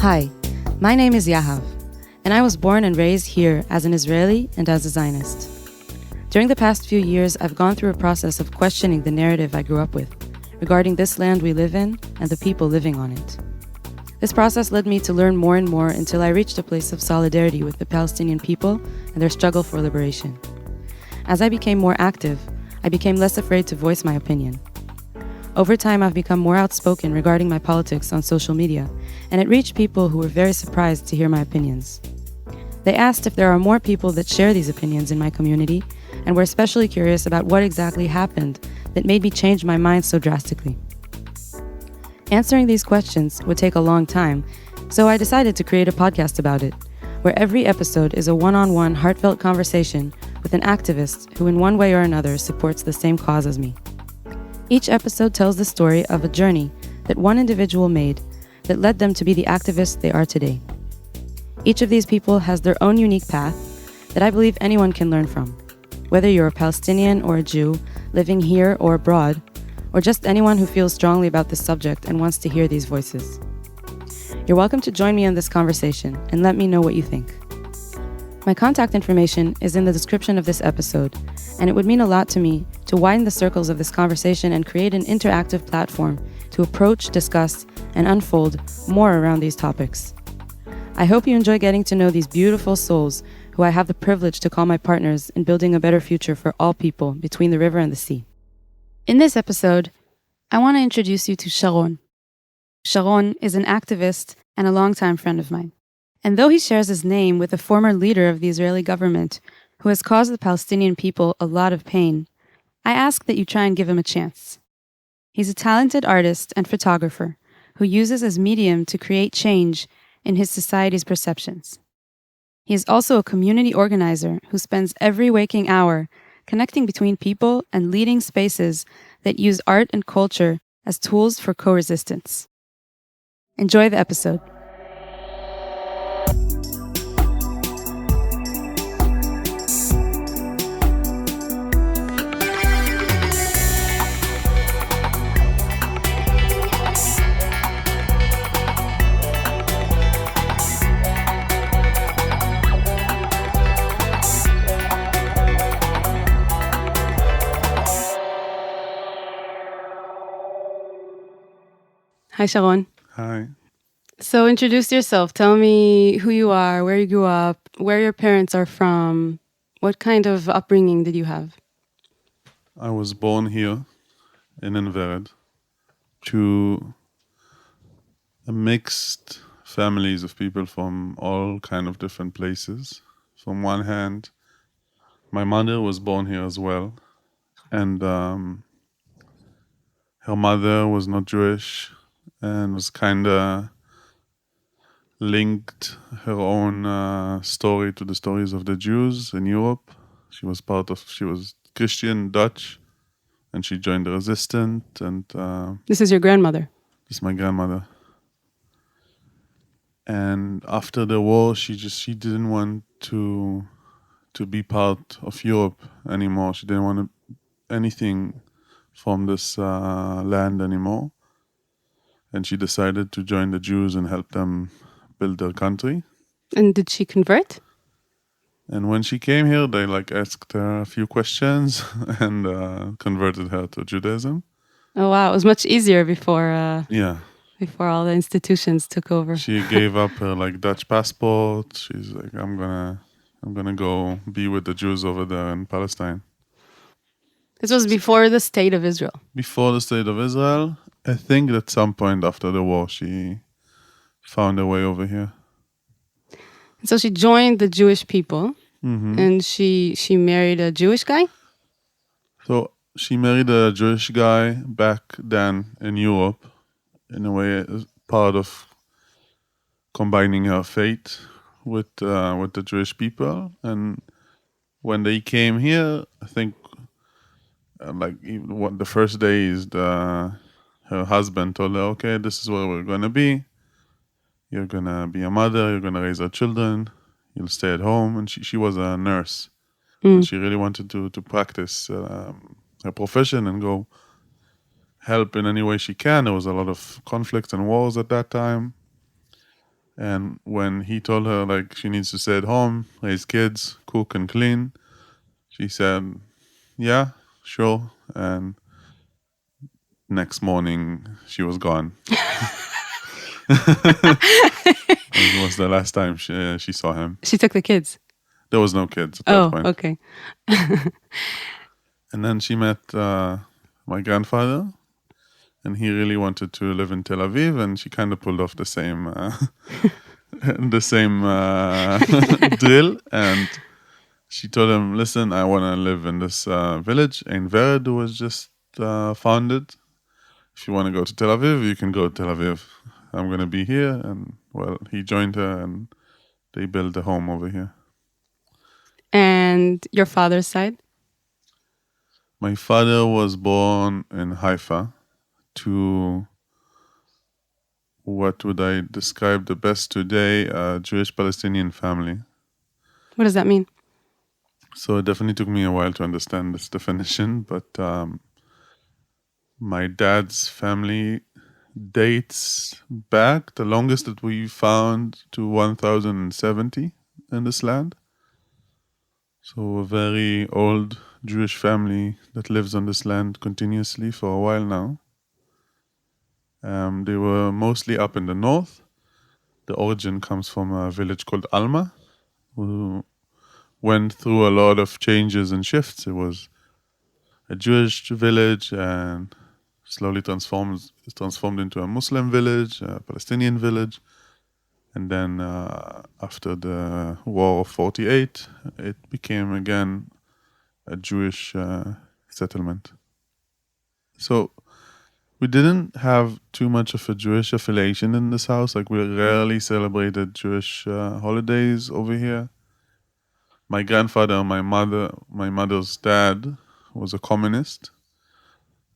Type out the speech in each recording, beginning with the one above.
Hi, my name is Yahav, and I was born and raised here as an Israeli and as a Zionist. During the past few years, I've gone through a process of questioning the narrative I grew up with regarding this land we live in and the people living on it. This process led me to learn more and more until I reached a place of solidarity with the Palestinian people and their struggle for liberation. As I became more active, I became less afraid to voice my opinion. Over time, I've become more outspoken regarding my politics on social media, and it reached people who were very surprised to hear my opinions. They asked if there are more people that share these opinions in my community, and were especially curious about what exactly happened that made me change my mind so drastically. Answering these questions would take a long time, so I decided to create a podcast about it, where every episode is a one-on-one heartfelt conversation with an activist who in one way or another supports the same cause as me. Each episode tells the story of a journey that one individual made that led them to be the activists they are today. Each of these people has their own unique path that I believe anyone can learn from, whether you're a Palestinian or a Jew living here or abroad, or just anyone who feels strongly about this subject and wants to hear these voices. You're welcome to join me in this conversation and let me know what you think. My contact information is in the description of this episode, and it would mean a lot to me to widen the circles of this conversation and create an interactive platform to approach, discuss, and unfold more around these topics. I hope you enjoy getting to know these beautiful souls who I have the privilege to call my partners in building a better future for all people between the river and the sea. In this episode, I want to introduce you to Sharon. Sharon is an activist and a longtime friend of mine. And though he shares his name with a former leader of the Israeli government who has caused the Palestinian people a lot of pain, I ask that you try and give him a chance. He's a talented artist and photographer who uses his medium to create change in his society's perceptions. He is also a community organizer who spends every waking hour connecting between people and leading spaces that use art and culture as tools for co-resistance. Enjoy the episode. Hi, Sharon. Hi. So introduce yourself. Tell me who you are, where you grew up, where your parents are from. What kind of upbringing did you have? I was born here in Envered to a mixed families of people from all kind of different places. From one hand, my mother was born here as well, and her mother was not Jewish and was kind of linked her own story to the stories of the Jews in Europe. She was Christian, Dutch, and she joined the resistance. And This is your grandmother. this is my grandmother. And after the war, she didn't want to be part of Europe anymore. She didn't want anything from this land anymore. And she decided to join the Jews and help them build their country. And did she convert? And when she came here, they asked her a few questions and converted her to Judaism. Oh, wow. It was much easier before Yeah. before all the institutions took over. She gave up her Dutch passport. She's like, I'm gonna go be with the Jews over there in Palestine. This was before the state of Israel. Before the state of Israel, I think at some point after the war, she found her way over here. So she joined the Jewish people, and she married a Jewish guy? So she married a Jewish guy back then in Europe, in a way, as part of combining her faith with the Jewish people. And when they came here, I think the first day is her husband told her, okay, this is where we're going to be. You're going to be a mother. You're going to raise our children. You'll stay at home. And she was a nurse. And she really wanted to practice her profession and go help in any way she can. There was a lot of conflicts and wars at that time. And when he told her like she needs to stay at home, raise kids, cook and clean, she said, "Yeah, sure." And next morning, she was gone. It was the last time she saw him. She took the kids. There was no kids at that Oh, point. okay. And then she met my grandfather, and he really wanted to live in Tel Aviv, and she kind of pulled off the same drill. And she told him, "Listen, I want to live in this village. Ein Vered was just founded. If you want to go to Tel Aviv, you can go to Tel Aviv. I'm going to be here." And well, he joined her, and they built a home over here. And your father's side? My father was born in Haifa to what would I describe the best today, a Jewish Palestinian family. What does that mean? So it definitely took me a while to understand this definition, but my dad's family dates back, the longest that we found, to 1070 in this land. So a very old Jewish family that lives on this land continuously for a while now. They were mostly up in the north. The origin comes from a village called Alma, who went through a lot of changes and shifts. It was a Jewish village and slowly transformed into a Muslim village, a Palestinian village. And then after the War of 48, it became again a Jewish settlement. So we didn't have too much of a Jewish affiliation in this house. Like, we rarely celebrated Jewish holidays over here. My grandfather, my mother's dad was a communist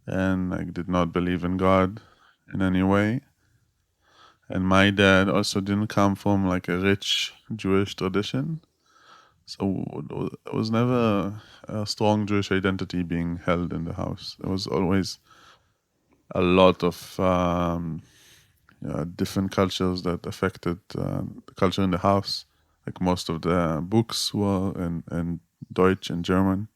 and like did not believe in God in any way. And my dad also didn't come from like a rich Jewish tradition. So it was never a strong Jewish identity being held in the house. There was always a lot of different cultures that affected the culture in the house. Like, most of the books were in Deutsch and German.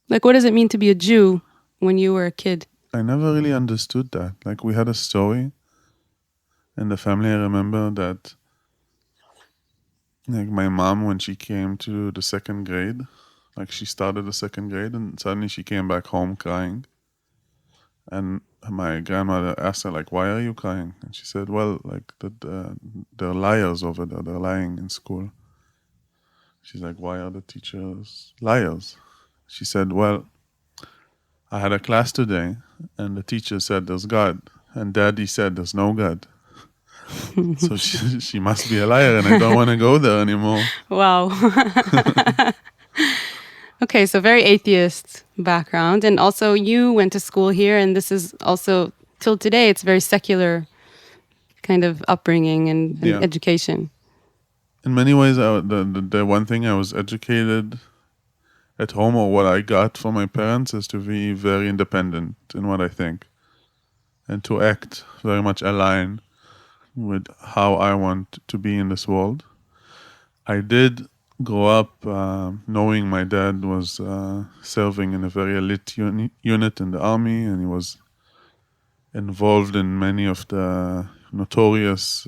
Like, what does it mean to be a Jew when you were a kid? I never really understood that. Like, we had a story in the family. I remember that, like, my mom, when she came to the second grade, like, she started the second grade and suddenly she came back home crying. And my grandmother asked her, like, "Why are you crying?" And she said, "Well, like, they're liars over there. They're lying in school." She's like, "Why are the teachers liars?" She said, "Well, I had a class today and the teacher said there's God and Daddy said there's no God. So she must be a liar and I don't want to go there anymore." Wow. Okay, so very atheist background. And also you went to school here, and this is also, till today, it's very secular kind of upbringing and Yeah. education. In many ways, the one thing I was educated at home, or what I got from my parents, is to be very independent in what I think and to act very much aligned with how I want to be in this world. I did grow up knowing my dad was serving in a very elite unit in the army, and he was involved in many of the notorious,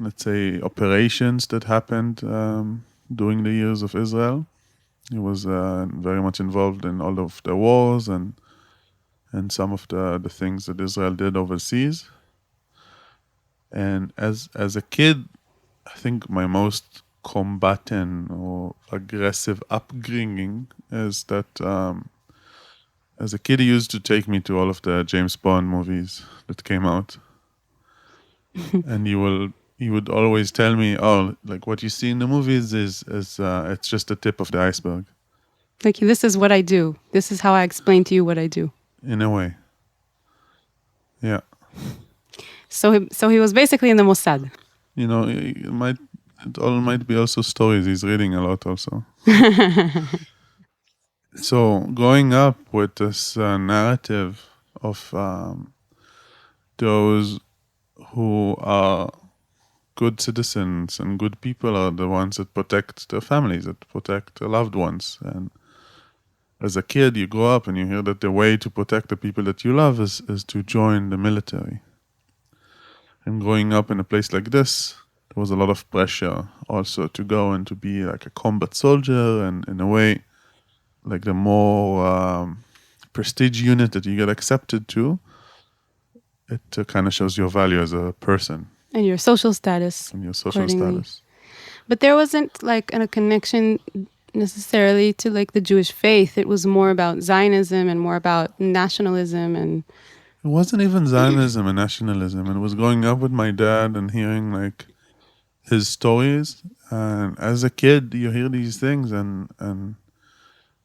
let's say, operations that happened during the years of Israel. He was very much involved in all of the wars and some of the things that Israel did overseas. And as a kid, I think my most combatant or aggressive upbringing is that as a kid, he used to take me to all of the James Bond movies that came out. And he would always tell me, "Oh, like, what you see in the movies is it's just the tip of the iceberg." Like, this is what I do. This is how I explain to you what I do. In a way. Yeah. So he was basically in the Mossad. You know, it all might be also stories. He's reading a lot also. So growing up with this narrative of those who are good citizens and good people are the ones that protect their families, that protect their loved ones. And as a kid, you grow up and you hear that the way to protect the people that you love is to join the military. And growing up in a place like this, there was a lot of pressure also to go and to be like a combat soldier, and in a way, like the more prestige unit that you get accepted to, it kind of shows your value as a person And your social status. and your social accordingly. status. But there wasn't like a connection necessarily to like the Jewish faith. It was more about Zionism and more about nationalism and It wasn't even Zionism and nationalism. It was growing up with my dad and hearing like his stories. And as a kid, you hear these things, and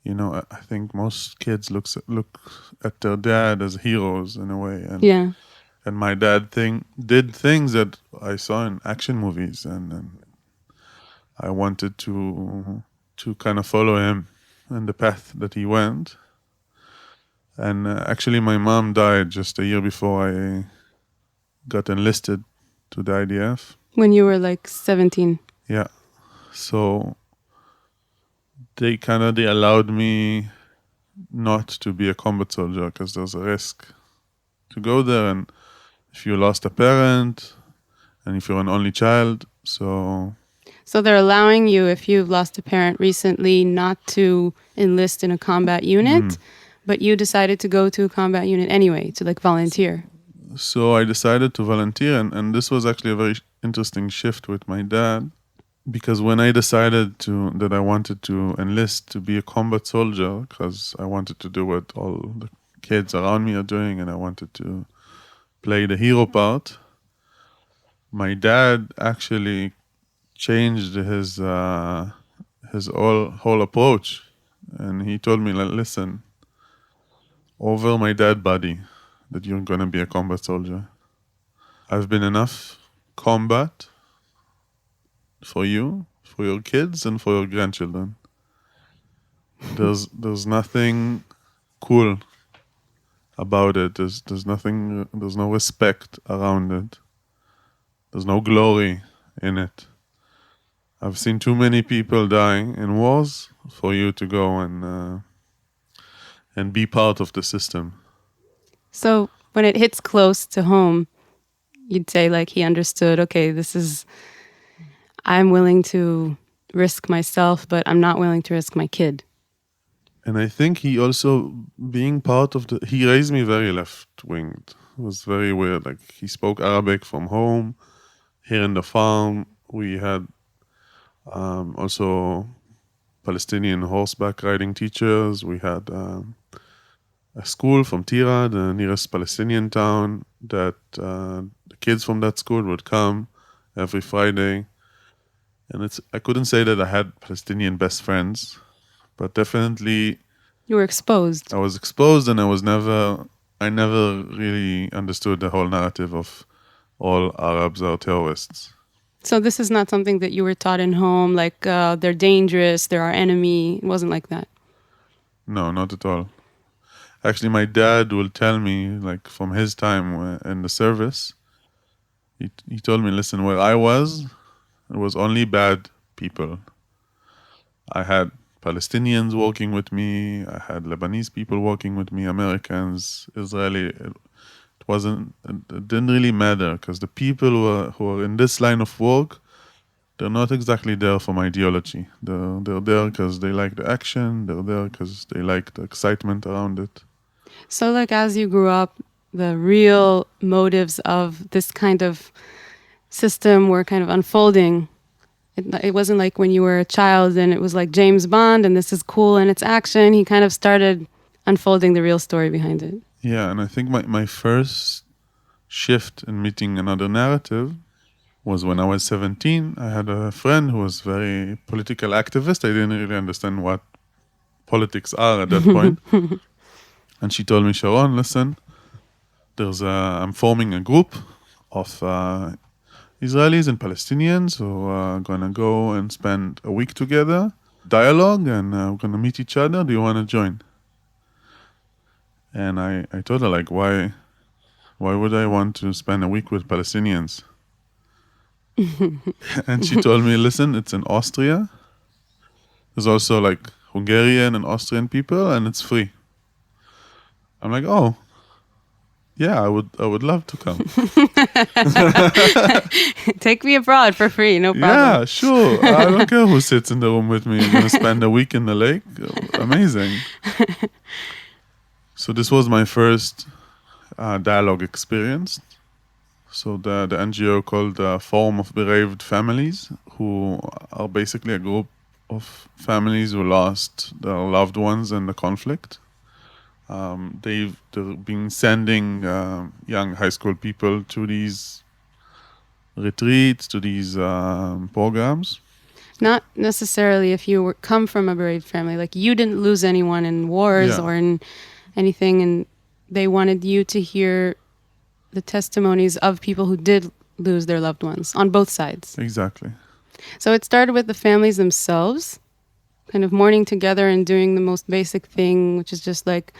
you know, I think most kids look at their dad as heroes in a way. And yeah. and my dad did things that I saw in action movies, and I wanted to kind of follow him in the path that he went. And actually, my mom died just a year before I got enlisted to the IDF. When you were like 17. Yeah. So they allowed me not to be a combat soldier because there's a risk to go there. And if you lost a parent and if you're an only child, so they're allowing you, if you've lost a parent recently, not to enlist in a combat unit, but you decided to go to a combat unit anyway, to like volunteer. So I decided to volunteer, and this was actually a very interesting shift with my dad, because when I decided that I wanted to enlist to be a combat soldier, because I wanted to do what all the kids around me are doing, and I wanted to play the hero part, my dad actually changed his whole approach, and he told me, like, listen, over my dead body, that you're going to be a combat soldier. I've been enough combat for you, for your kids, and for your grandchildren. There's nothing cool about it. There's no respect around it. There's no glory in it. I've seen too many people dying in wars for you to go and be part of the system. So when it hits close to home, you'd say like he understood, okay, I'm willing to risk myself, but I'm not willing to risk my kid. And I think he also, being part of he raised me very left-winged. It was very weird. Like, he spoke Arabic from home. Here in the farm, we had also Palestinian horseback riding teachers. We had a school from Tira, the nearest Palestinian town, that the kids from that school would come every Friday. And I couldn't say that I had Palestinian best friends, but definitely you were exposed. I was exposed, and I never really understood the whole narrative of all Arabs are terrorists. So this is not something that you were taught in home, like they're dangerous, they're our enemy. It wasn't like that. No, not at all. Actually, my dad will tell me, like, from his time in the service, he told me, listen, where I was, it was only bad people. I had Palestinians working with me, I had Lebanese people working with me, Americans, Israeli. It didn't really matter, because the people who are in this line of work, they're not exactly there for my ideology. They're there because they like the action, they're there because they like the excitement around it. So like as you grew up, the real motives of this kind of system were kind of unfolding. It wasn't like when you were a child and it was like James Bond and this is cool and it's action. He kind of started unfolding the real story behind it. Yeah, and I think my first shift in meeting another narrative was when I was 17. I had a friend who was very political activist. I didn't really understand what politics are at that point. And she told me, Sharon, listen, I'm forming a group of Israelis and Palestinians who are going to go and spend a week together, dialogue, and we're going to meet each other. Do you want to join? And I told her, like, why Why would I want to spend a week with Palestinians? And she told me, listen, it's in Austria. There's also like Hungarian and Austrian people, and it's free. I'm like, oh, yeah, I would love to come. Take me abroad for free, no problem. Yeah, sure. I don't care who sits in the room with me. I'm going to spend a week in the lake. Amazing. So this was my first dialogue experience. So the NGO called Forum of Bereaved Families, who are basically a group of families who lost their loved ones in the conflict. They've been sending young high school people to these retreats, to these programs. Not necessarily if you come from a bereaved family. Like, you didn't lose anyone in wars or in anything, and they wanted you to hear the testimonies of people who did lose their loved ones on both sides. Exactly. So it started with the families themselves, kind of mourning together and doing the most basic thing, which is just like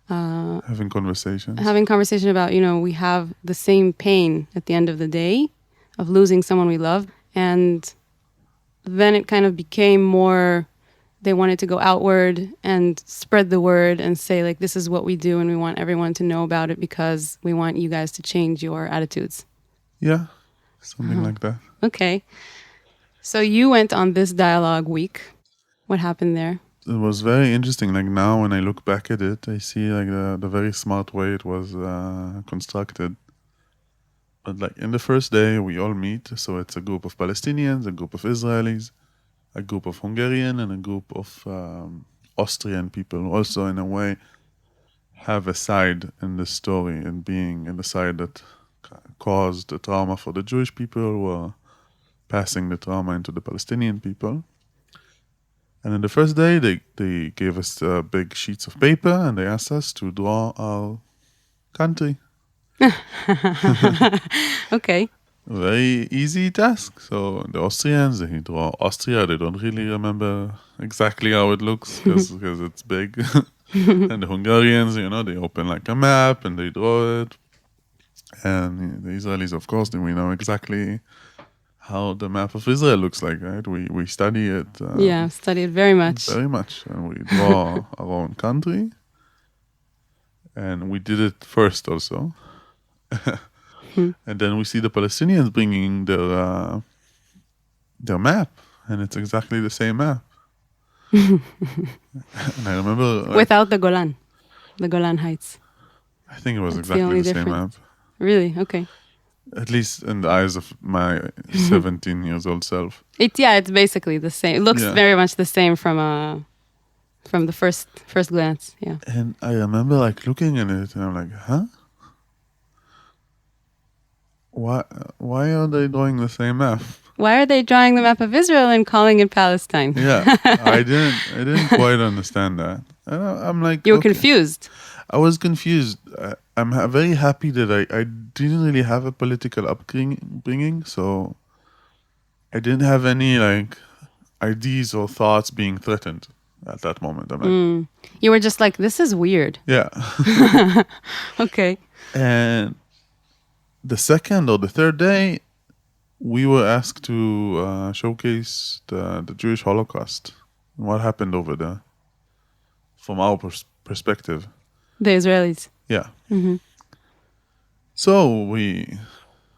having conversations. Having conversation about, we have the same pain at the end of the day of losing someone we love. And then it kind of became more, they wanted to go outward and spread the word and say, like, this is what we do and we want everyone to know about it because we want you guys to change your attitudes. Yeah, something like that. Okay. So you went on this dialogue week. What happened there? It was very interesting. Like, now when I look back at it, I see like the very smart way it was constructed. But like in the first day, we all meet. So it's a group of Palestinians, a group of Israelis, a group of Hungarian, and a group of Austrian people who also, in a way, have a side in this story and being in the side that caused the trauma for the Jewish people, who are passing the trauma into the Palestinian people. And in the first day, they gave us big sheets of paper and they asked us to draw our country. Okay. Very easy task. So the Austrians, they draw Austria. They don't really remember exactly how it looks because it's big. And the Hungarians, they open like a map and they draw it. And the Israelis, of course, we know exactly how the map of Israel looks like, right? We study it. Study it very much. Very much. And we draw our own country. And we did it first also. And then we see the Palestinians bringing their map. And it's exactly the same map. And I remember... Without the Golan Heights. I think it was exactly the same map. Really? Okay. At least in the eyes of my 17 years old self. It's basically the same. It looks very much the same from the first glance. Yeah. And I remember like looking at it and I'm like, huh? Why are they drawing the same map? Why are they drawing the map of Israel and calling it Palestine? Yeah, I didn't quite understand that. And I'm like, you were confused. I was confused. I'm very happy that I didn't really have a political upbringing, so I didn't have any like ideas or thoughts being threatened at that moment. I'm like, you were just like, this is weird. Yeah. Okay. And the second or the third day, we were asked to showcase the Jewish Holocaust and what happened over there from our perspective. The Israelis. Yeah. Mm-hmm. So we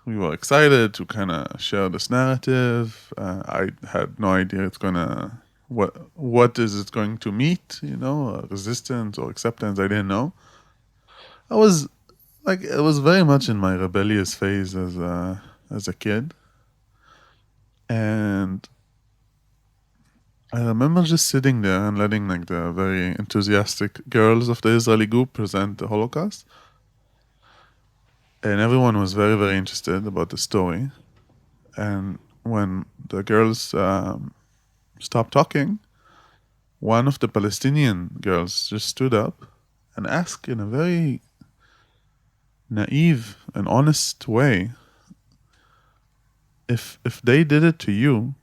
were excited to kind of share this narrative. I had no idea it's gonna what is it going to meet, resistance or acceptance. I didn't know. I was like, it was very much in my rebellious phase as a kid, and I remember just sitting there and letting like the very enthusiastic girls of the Israeli group present the Holocaust. And everyone was very, very interested about the story. And when the girls stopped talking, one of the Palestinian girls just stood up and asked in a very naive and honest way, if they did it to you,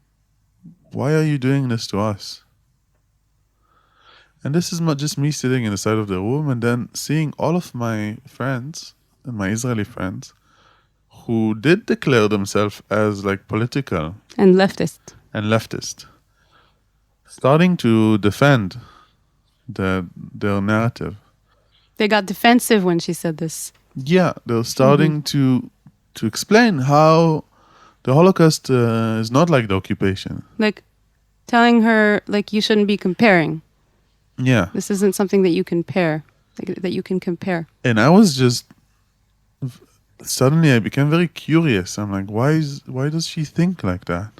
why are you doing this to us? And this is not just me sitting in the side of the room and then seeing all of my friends and my Israeli friends who did declare themselves as like political And leftist. and leftist, starting to defend their narrative. They got defensive when she said this. Yeah, they're starting to explain how the Holocaust is not like the occupation. Like telling her, like, you shouldn't be comparing. Yeah. This isn't something that you compare. That you can compare. And I was just suddenly I became very curious. I'm like, why does she think like that?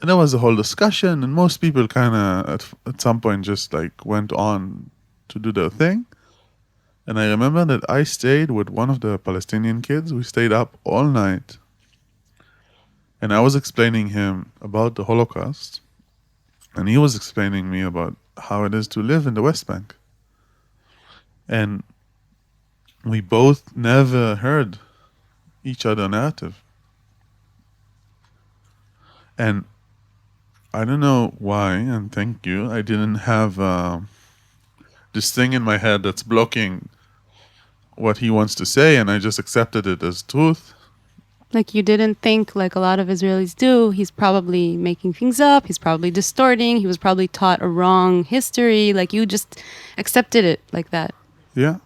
And there was a whole discussion, and most people kind of at some point just like went on to do their thing. And I remember that I stayed with one of the Palestinian kids. We stayed up all night, and I was explaining him about the Holocaust, and he was explaining me about how it is to live in the West Bank. And we both never heard each other narrative. And I don't know why, and thank you, I didn't have this thing in my head that's blocking what he wants to say, and I just accepted it as truth. Like you didn't think, like a lot of Israelis do, he's probably making things up, he's probably distorting, he was probably taught a wrong history, like you just accepted it like that. Yeah.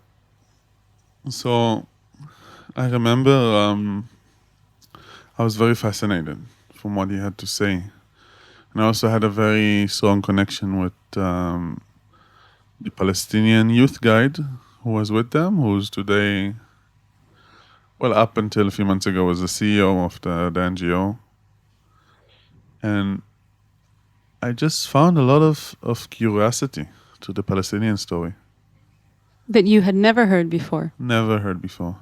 So I remember I was very fascinated from what he had to say. And I also had a very strong connection with the Palestinian youth guide who was with them, who's today, well, up until a few months ago, was the CEO of the NGO. And I just found a lot of curiosity to the Palestinian story. That you had never heard before. Never heard before.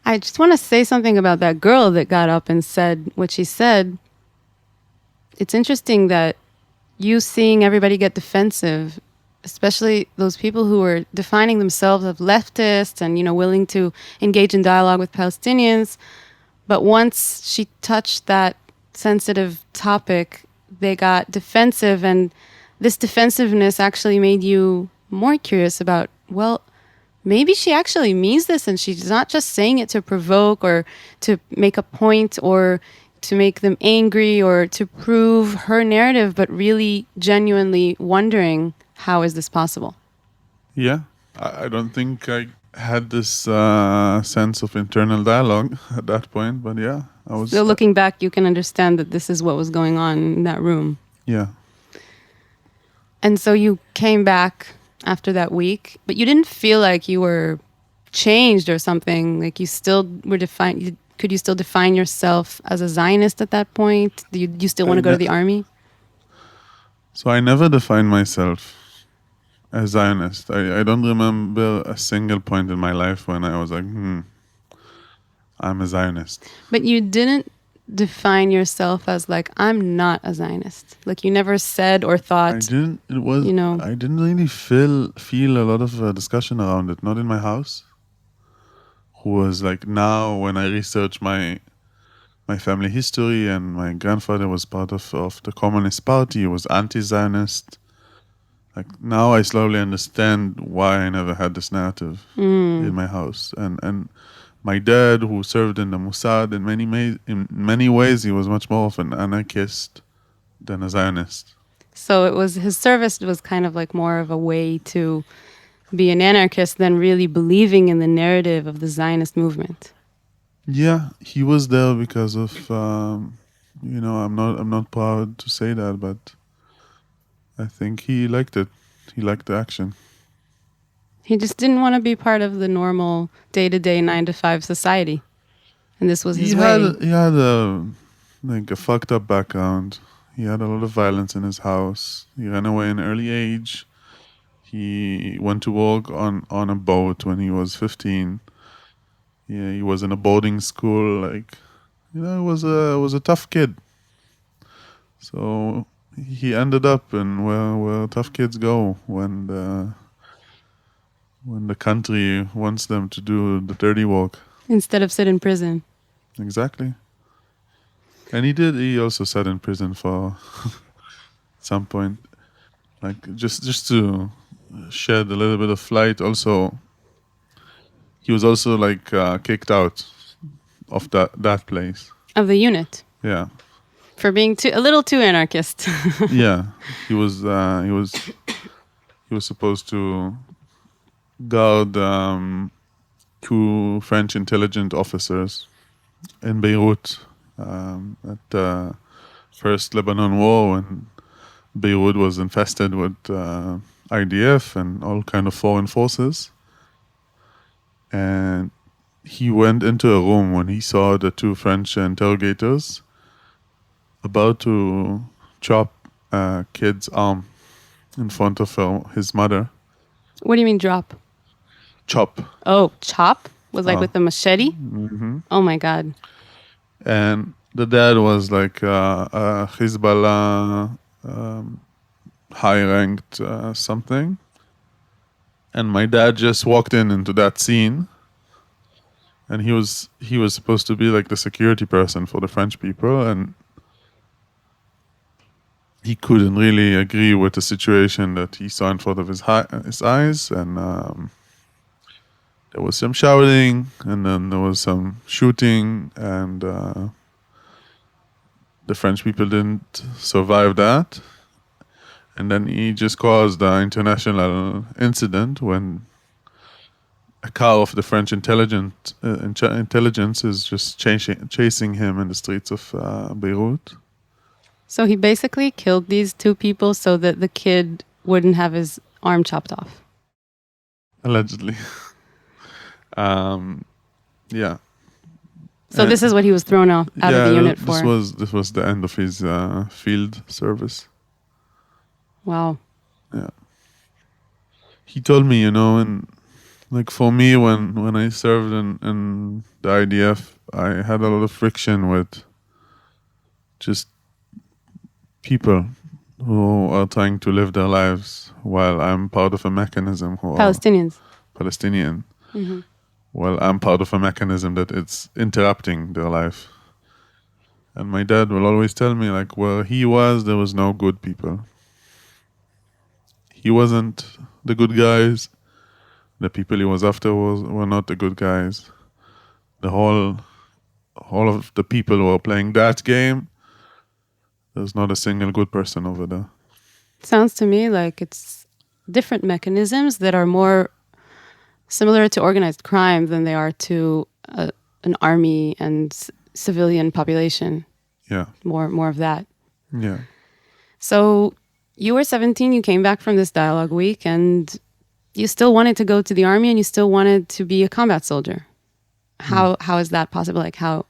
I just want to say something about that girl that got up and said what she said. It's interesting that you seeing everybody get defensive, especially those people who were defining themselves as leftists and, you know, willing to engage in dialogue with Palestinians. But once she touched that sensitive topic, they got defensive. And this defensiveness actually made you more curious about, well, maybe she actually means this and she's not just saying it to provoke or to make a point or to make them angry or to prove her narrative, but really genuinely wondering, how is this possible? Yeah, I don't think I had this sense of internal dialogue at that point, but yeah, I was... Still looking back, you can understand that this is what was going on in that room. Yeah. And so you came back after that week, but you didn't feel like you were changed or something, like you still were defined. Could you still define yourself as a Zionist at that point? Do you still want to go to the army? So I never defined myself as Zionist. I don't remember a single point in my life when I was like, I'm a Zionist. But you didn't define yourself as like, I'm not a Zionist. Like you never said or thought. I didn't. It was. You know. I didn't really feel a lot of discussion around it. Not in my house. Who was like, now when I research my family history, and my grandfather was part of the Communist Party. He was anti-Zionist. Like now I slowly understand why I never had this narrative in my house. And my dad, who served in the Mossad, in many ways, he was much more of an anarchist than a Zionist. So it was, his service was kind of like more of a way to be an anarchist than really believing in the narrative of the Zionist movement. Yeah, he was there because of, I'm not proud to say that, but I think he liked it. He liked the action. He just didn't want to be part of the normal day-to-day 9-to-5 society. And this was his way. He had a fucked up background. He had a lot of violence in his house. He ran away in an early age. He went to work on a boat when he was 15. Yeah, he was in a boarding school. Like, was a tough kid. So he ended up in where tough kids go when the country wants them to do the dirty work. Instead of sit in prison. Exactly. And he also sat in prison for some point. Like just to shed a little bit of light. Also, he was also like kicked out of that place. Of the unit. Yeah. For being a little too anarchist. Yeah, he was supposed to guard two French intelligence officers in Beirut at the first Lebanon War, when Beirut was infested with IDF and all kind of foreign forces. And he went into a room when he saw the two French interrogators about to chop a kid's arm in front of his mother. What do you mean drop? Chop. Oh, chop? Was like with the machete? Mm-hmm. Oh my God. And the dad was like a Hezbollah high-ranked something. And my dad just walked into that scene. And he was supposed to be like the security person for the French people, and he couldn't really agree with the situation that he saw in front of his eyes, and there was some shouting, and then there was some shooting, and the French people didn't survive that, and then he just caused the international incident when a car of the French intelligence is just chasing him in the streets of Beirut. So he basically killed these two people so that the kid wouldn't have his arm chopped off. Allegedly. Yeah. So this is what he was thrown out of the unit for. This was the end of his field service. Wow. Yeah. He told me, and like for me, when I served in the IDF, I had a lot of friction with just people who are trying to live their lives while I'm part of a mechanism who Palestinians. Palestinian. Mm-hmm. Well, I'm part of a mechanism that it's interrupting their life. And my dad will always tell me, like, where he was, there was no good people. He wasn't the good guys. The people he was after were not the good guys. All of the people who are playing that game, there's not a single good person over there. Sounds to me like it's different mechanisms that are more similar to organized crime than they are to an army and civilian population. Yeah. More of that. Yeah. So you were 17, you came back from this dialogue week, and you still wanted to go to the army and you still wanted to be a combat soldier. How is that possible? Like how...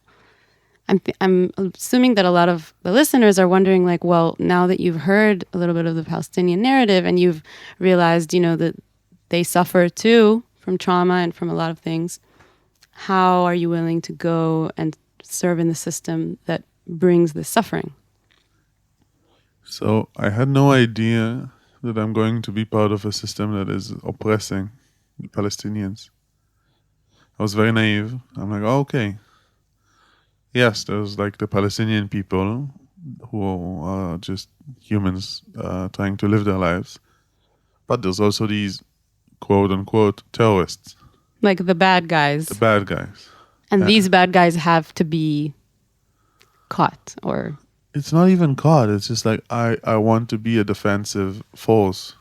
I'm assuming that a lot of the listeners are wondering, like, well, now that you've heard a little bit of the Palestinian narrative and you've realized, that they suffer too from trauma and from a lot of things, how are you willing to go and serve in the system that brings this suffering? So I had no idea that I'm going to be part of a system that is oppressing the Palestinians. I was very naive. I'm like, oh, okay. Yes, there's like the Palestinian people who are just humans trying to live their lives. But there's also these quote-unquote terrorists. Like the bad guys. The bad guys. And these bad guys have to be caught or... It's not even caught. It's just like I want to be a defensive force.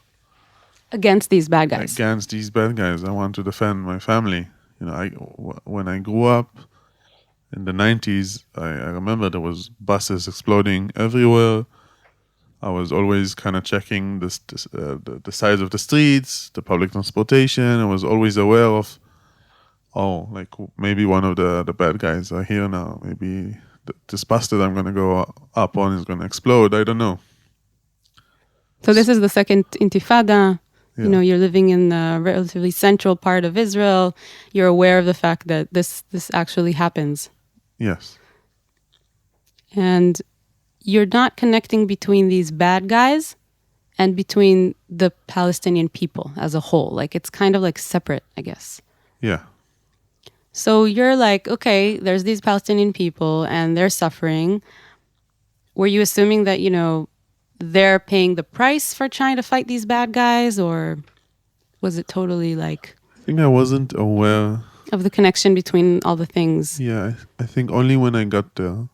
Against these bad guys. Against these bad guys. I want to defend my family. When I grew up, in the 90s, I remember there was buses exploding everywhere. I was always kind of checking the size of the streets, the public transportation. I was always aware of, maybe one of the bad guys are here now. Maybe this bus that I'm going to go up on is going to explode. I don't know. So this is the second Intifada. Yeah. You're living in the relatively central part of Israel. You're aware of the fact that this actually happens. Yes. And you're not connecting between these bad guys and between the Palestinian people as a whole. Like, it's kind of like separate, I guess. Yeah. So you're like, okay, there's these Palestinian people and they're suffering. Were you assuming that, they're paying the price for trying to fight these bad guys, or was it totally like... I think I wasn't aware of the connection between all the things. Yeah, I think only when I got there,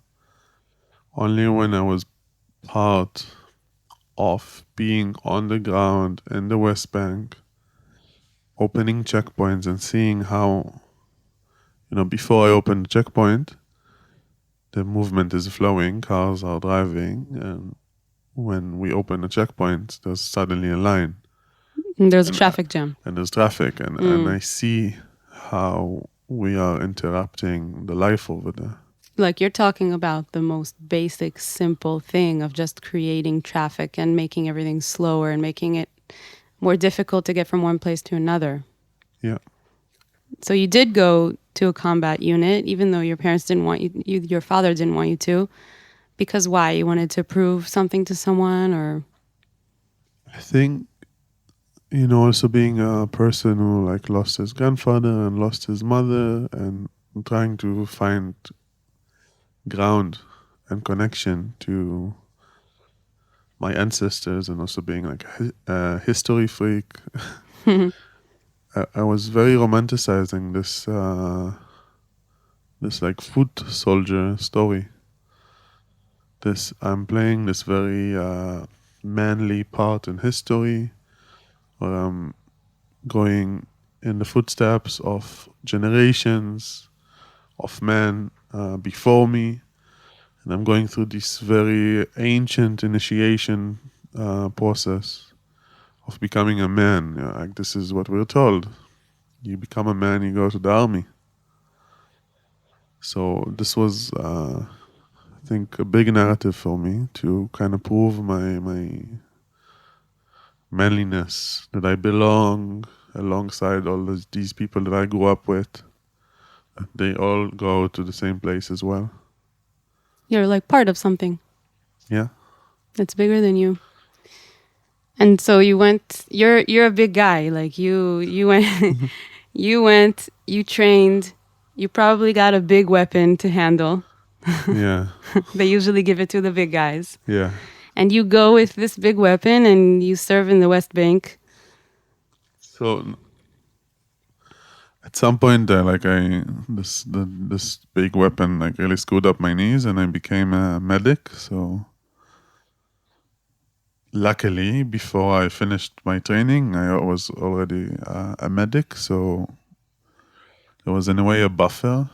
only when I was part of being on the ground in the West Bank, opening checkpoints and seeing how, before I open the checkpoint, the movement is flowing, cars are driving, and when we open a checkpoint, there's suddenly a line. And there's a traffic jam. And there's traffic, and I see how we are interrupting the life over there. Like you're talking about the most basic, simple thing of just creating traffic and making everything slower and making it more difficult to get from one place to another. Yeah. So you did go to a combat unit, even though your parents didn't want you, your father didn't want you to. Because why? You wanted to prove something to someone, or? I think, also being a person who lost his grandfather and lost his mother and trying to find ground and connection to my ancestors, and also being a history freak. I was very romanticizing this foot soldier story. I'm playing this very manly part in history, where I'm going in the footsteps of generations of men before me, and I'm going through this very ancient initiation process of becoming a man. This is what we're told. You become a man, you go to the army. So this was, I think, a big narrative for me to kind of prove my manliness, that I belong alongside all these people that I grew up with. They all go to the same place as well. You're like part of something. Yeah. That's bigger than you. And so you went, you're a big guy. Like you went, you trained, you probably got a big weapon to handle. Yeah. They usually give it to the big guys. Yeah. And you go with this big weapon and you serve in the West Bank. So at some point there, this big weapon really screwed up my knees, and I became a medic. So luckily, before I finished my training, I was already a medic. So there was in a way a buffer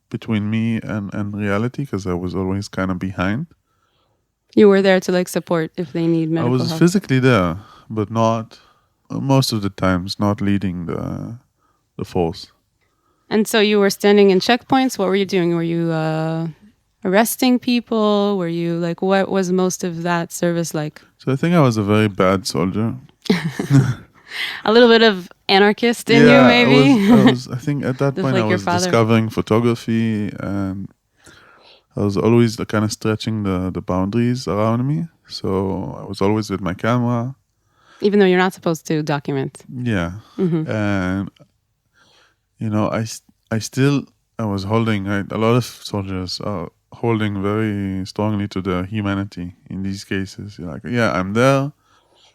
between me and reality, because I was always kind of behind. You were there to support if they need medical help. I was physically there, but not most of the times, not leading the force. And so you were standing in checkpoints. What were you doing? Were you arresting people? Were you what was most of that service like? So I think I was a very bad soldier. A little bit of anarchist in you, maybe? I think at that point I was discovering photography, and I was always kind of stretching the boundaries around me. So I was always with my camera. Even though you're not supposed to document. Yeah. Mm-hmm. And, I was holding, a lot of soldiers are holding very strongly to their humanity in these cases. You're I'm there,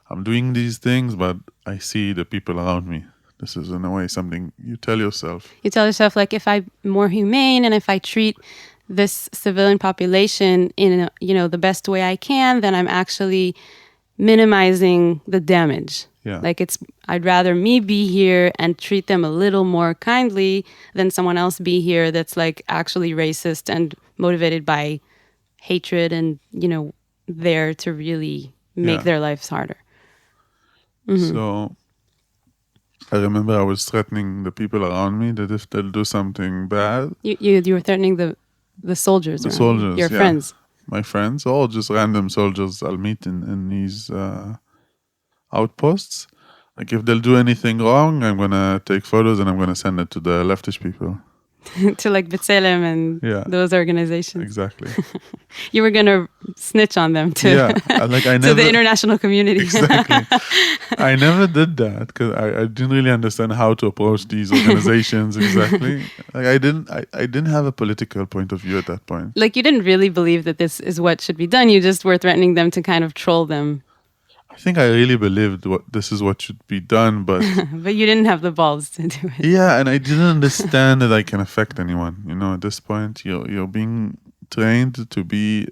I'm doing these things, but I see the people around me. This is in a way something you tell yourself. You tell yourself, if I'm more humane and if I treat this civilian population in the best way I can, then I'm actually minimizing the damage. Yeah. I'd rather me be here and treat them a little more kindly than someone else be here that's actually racist and motivated by hatred and, there to really make their lives harder. Mm-hmm. So I remember I was threatening the people around me that if they'll do something bad. You were threatening the soldiers. The soldiers, your friends. My friends, or just random soldiers I'll meet in these outposts. If they'll do anything wrong, I'm going to take photos and I'm going to send it to the leftish people. To B'Tselem and those organizations. Exactly. You were going to snitch on them to, to the international community. Exactly. I never did that because I didn't really understand how to approach these organizations exactly. I didn't have a political point of view at that point. You didn't really believe that this is what should be done. You just were threatening them to kind of troll them. I think I really believed this is what should be done, but But you didn't have the balls to do it. yeah, and I didn't understand that I can affect anyone. At this point, you're being trained to be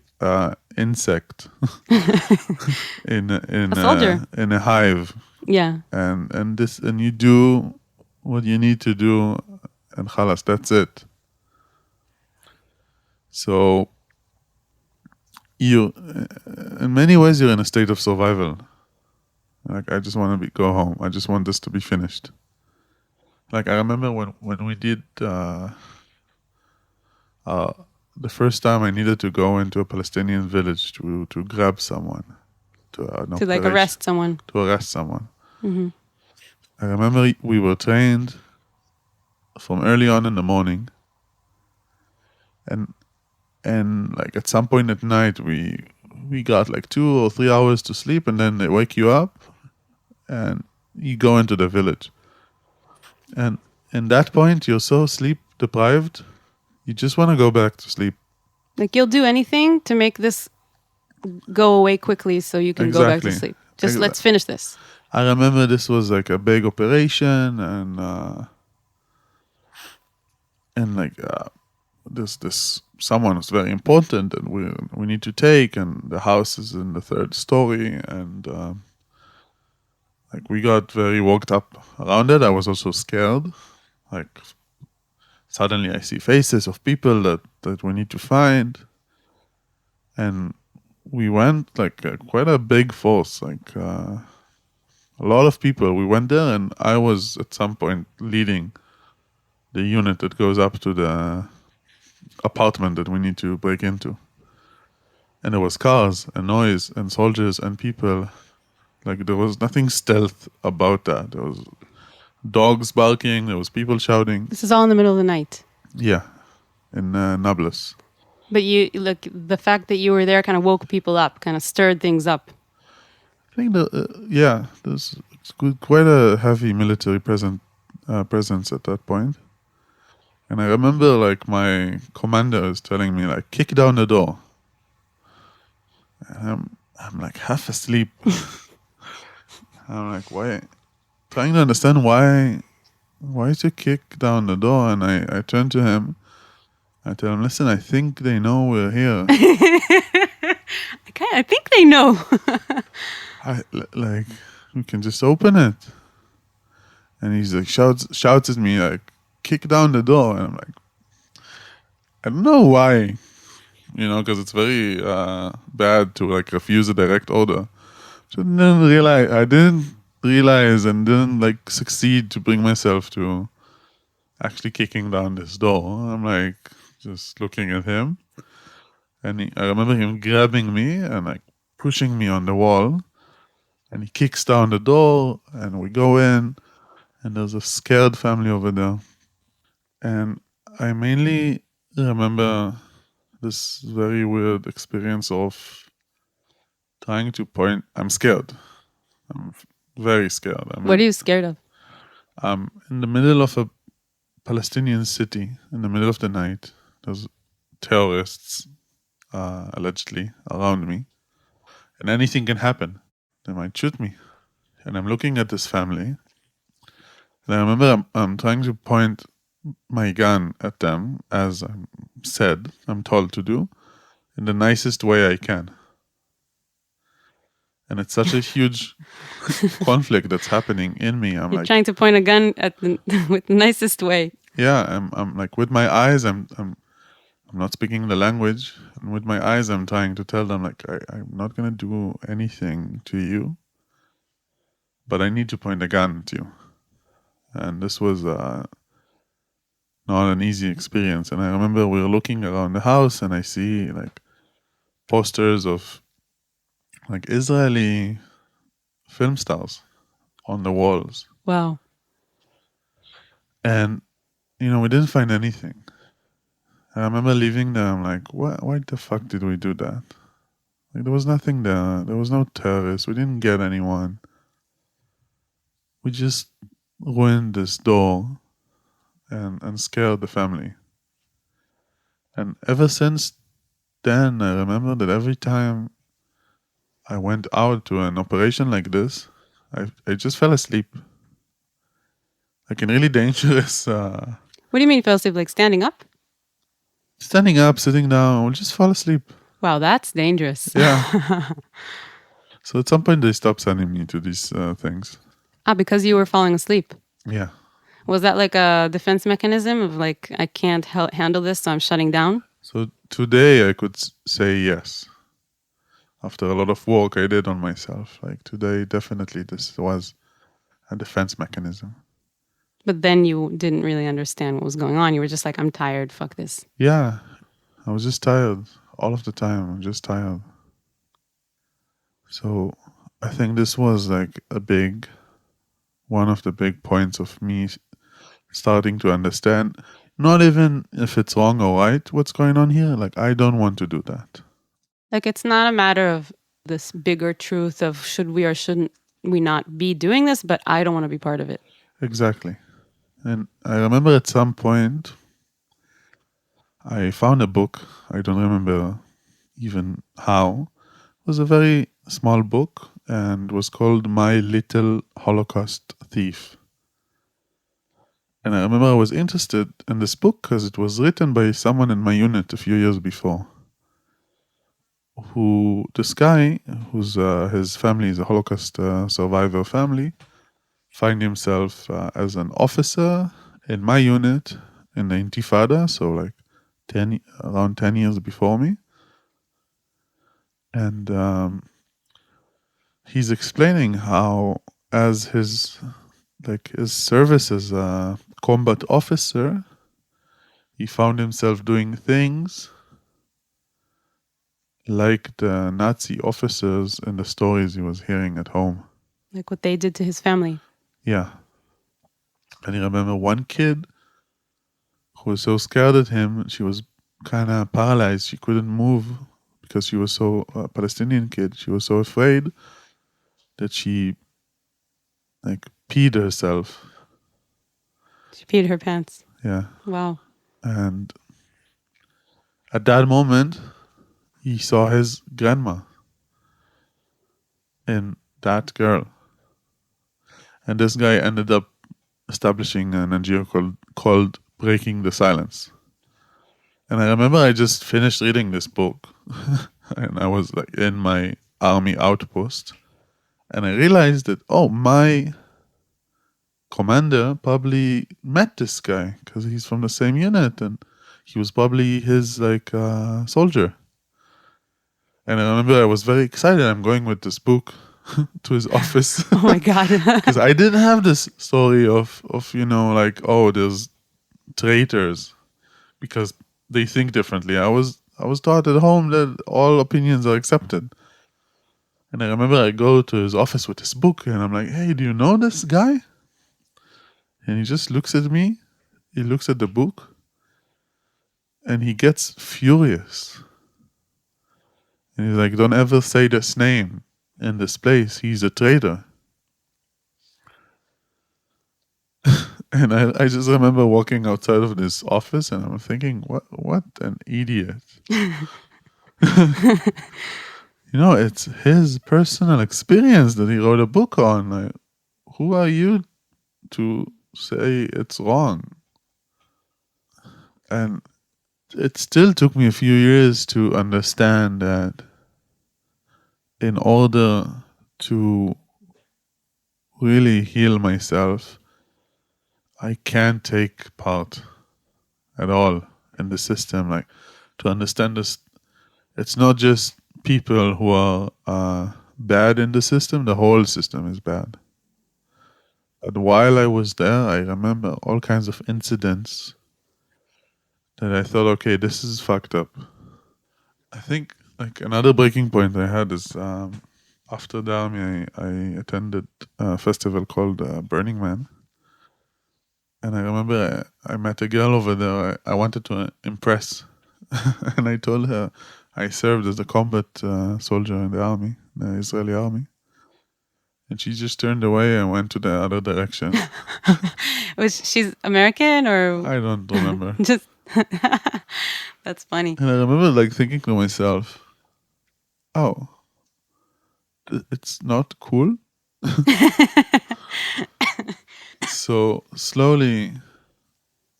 insect A soldier. in a hive, Yeah. and you do what you need to do, and khalas, that's it. So you, in many ways, you're in a state of survival. Like, I just want to go home. I just want this to be finished. Like, I remember when we did the first time I needed to go into a Palestinian village to grab someone, To like arrest someone. to arrest someone. Mm-hmm. I remember we were trained from early on in the morning, and like at some point at night we got like 2 or 3 hours to sleep, and then they wake you up and you go into the village. And in that point, you're so sleep deprived, you just want to go back to sleep. Like you'll do anything to make this go away quickly so you can go back to sleep. Just let's finish this. I remember this was like a big operation, and like this someone was very important, and we need to take, and the house is in the 3rd story, and like we got very worked up around it. I was also scared. Like suddenly I see faces of people that we need to find, and we went like quite a big force, like a lot of people. We went there, and I was at some point leading the unit that goes up to the apartment that we need to break into. And there was cars and noise and soldiers and people. Like there was nothing stealth about that. There was dogs barking. There was people shouting. This is all in the middle of the night. Yeah, in Nablus. But you look, the fact that you were there kind of woke people up, kind of stirred things up. I think there's quite a heavy military presence at that point. And I remember like my commander is telling me like, kick down the door. And I'm like half asleep. I'm like, why? Trying to understand why is you kick down the door? And I turn to him. I tell him, listen, I think they know we're here. I think they know. Like, we can just open it. And he's like, shouts at me like, kick down the door. And I'm like, I don't know why, because it's very bad to like refuse a direct order. So I didn't realize and didn't like succeed to bring myself to actually kicking down this door. I'm like just looking at him, and I remember him grabbing me and like pushing me on the wall, and he kicks down the door, and we go in, and there's a scared family over there. And I mainly remember this very weird experience of trying to point. I'm scared. I'm very scared. What are you scared of? I'm in the middle of a Palestinian city, in the middle of the night. There's terrorists, allegedly, around me. And anything can happen. They might shoot me. And I'm looking at this family. And I remember I'm trying to point my gun at them, as I'm told to do, in the nicest way I can. And it's such a huge conflict that's happening in me. You're trying to point a gun at with the nicest way. Yeah, I'm like with my eyes, I'm not speaking the language, and with my eyes, I'm trying to tell them like I'm not gonna do anything to you, but I need to point a gun at you. And this was not an easy experience. And I remember we were looking around the house, and I see like posters of like Israeli film stars on the walls. Wow. And, we didn't find anything. I remember leaving there, I'm like, why the fuck did we do that? Like, there was nothing there. There was no terrorists. We didn't get anyone. We just ruined this door and scared the family. And ever since then, I remember that every time I went out to an operation like this, I just fell asleep. Like in really dangerous, What do you mean fell asleep? Like standing up? standing up, sitting down, I will just fall asleep. Wow, that's dangerous. Yeah. So at some point they stopped sending me to these things. Because you were falling asleep. Yeah. Was that like a defense mechanism of like, I can't handle this, so I'm shutting down? So today I could say yes. After a lot of work I did on myself, like today, definitely this was a defense mechanism. But then you didn't really understand what was going on. You were just like, I'm tired, fuck this. Yeah, I was just tired all of the time. I'm just tired. So I think this was like one of the big points of me starting to understand, not even if it's wrong or right, what's going on here. Like, I don't want to do that. Like, it's not a matter of this bigger truth of should we or shouldn't we not be doing this, but I don't want to be part of it. Exactly. And I remember at some point, I found a book. I don't remember even how. It was a very small book and was called My Little Holocaust Thief. And I remember I was interested in this book because it was written by someone in my unit a few years before. This guy, whose his family is a Holocaust survivor family, find himself as an officer in my unit in the Intifada, so like around 10 years before me. And he's explaining how, as his service as a combat officer, he found himself doing things like the Nazi officers in the stories he was hearing at home. Like what they did to his family. Yeah. And I remember one kid who was so scared at him, she was kind of paralyzed. She couldn't move because she was so, Palestinian kid, she was so afraid that she peed herself. She peed her pants. Yeah. Wow. And at that moment, he saw his grandma in that girl. And this guy ended up establishing an NGO called Breaking the Silence. And I remember I just finished reading this book and I was like in my army outpost. And I realized that, my commander probably met this guy because he's from the same unit and he was probably his soldier. And I remember I was very excited. I'm going with this book to his office. Oh my God. Because I didn't have this story of there's traitors because they think differently. I was taught at home that all opinions are accepted. And I remember I go to his office with this book and I'm like, hey, do you know this guy? And he just looks at me. He looks at the book and he gets furious. And he's like, don't ever say this name in this place. He's a traitor. And I just remember walking outside of this office and I'm thinking, what an idiot. It's his personal experience that he wrote a book on. Like, who are you to say it's wrong? And it still took me a few years to understand that in order to really heal myself, I can't take part at all in the system. Like, to understand this, it's not just people who are bad in the system, the whole system is bad. But while I was there, I remember all kinds of incidents that I thought, okay, this is fucked up. I think another breaking point I had is after the army, I attended a festival called Burning Man. And I remember I met a girl over there I wanted to impress. And I told her I served as a combat soldier in the army, the Israeli army. And she just turned away and went to the other direction. She's American or? I don't remember. Just that's funny. And I remember thinking to myself, oh, it's not cool. So slowly,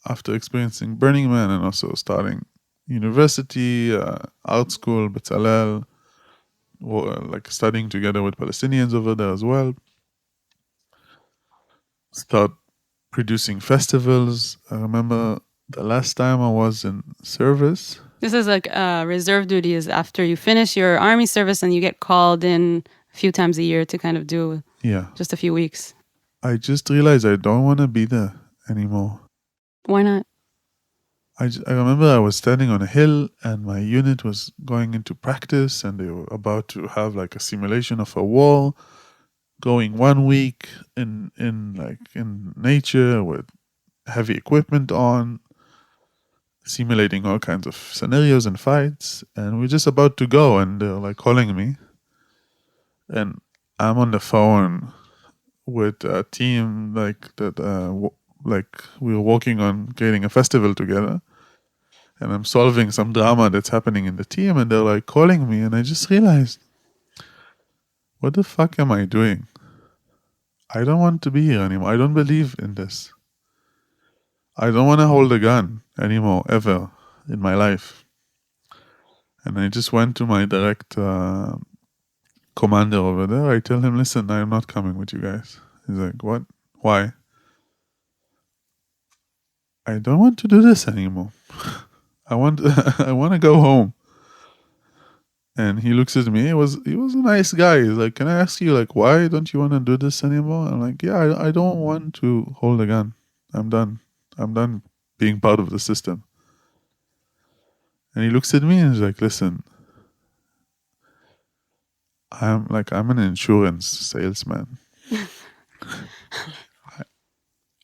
after experiencing Burning Man and also starting university, art school, Bezalel, like studying together with Palestinians over there as well, start producing festivals. I remember the last time I was in service. This is like reserve duty is after you finish your army service and you get called in a few times a year to kind of do Yeah. just a few weeks. I just realized I don't want to be there anymore. Why not? I remember I was standing on a hill and my unit was going into practice and they were about to have like a simulation of a war, going 1 week in nature with heavy equipment on, simulating all kinds of scenarios and fights, and we're just about to go and they're like calling me and I'm on the phone with a team like that like we were working on creating a festival together, and I'm solving some drama that's happening in the team, and they're like calling me, and I just realized, what the fuck am I doing? I don't want to be here anymore. I don't believe in this. I don't want to hold a gun anymore, ever in my life. And I just went to my direct commander over there. I tell him, listen, I'm not coming with you guys. He's like, what? Why? I don't want to do this anymore. I want to go home. And he looks at me. He was a nice guy. He's like, can I ask you, like, why don't you want to do this anymore? I'm like, yeah, I don't want to hold a gun. I'm done. I'm done being part of the system. And he looks at me and he's like, listen, I'm an insurance salesman.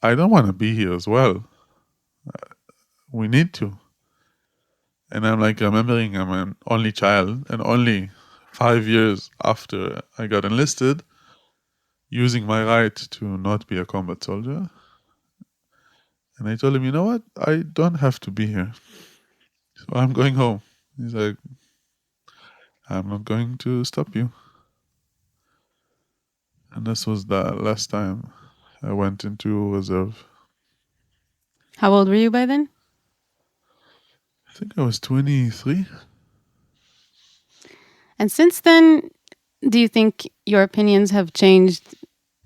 I don't want to be here as well. We need to. And I'm like remembering I'm an only child and only 5 years after I got enlisted, using my right to not be a combat soldier. And I told him, you know what? I don't have to be here. So I'm going home. He's like, I'm not going to stop you. And this was the last time I went into reserve. How old were you by then? I think I was 23. And since then, do you think your opinions have changed?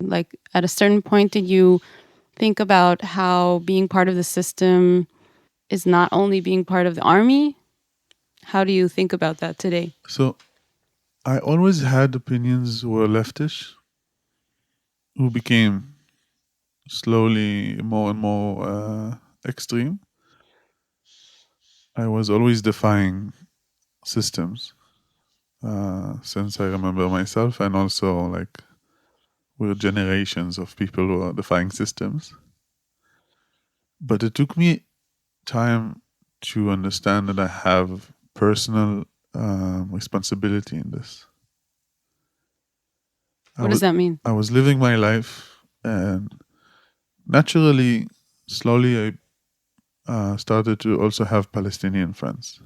Like at a certain point, did you think about how being part of the system is not only being part of the army? How do you think about that today? So I always had opinions who were leftish, who became slowly more and more extreme. I was always defying systems since I remember myself, and also like we're generations of people who are defying systems. But it took me time to understand that I have personal responsibility in this. What does that mean? I was living my life, and naturally, slowly, I started to also have Palestinian friends.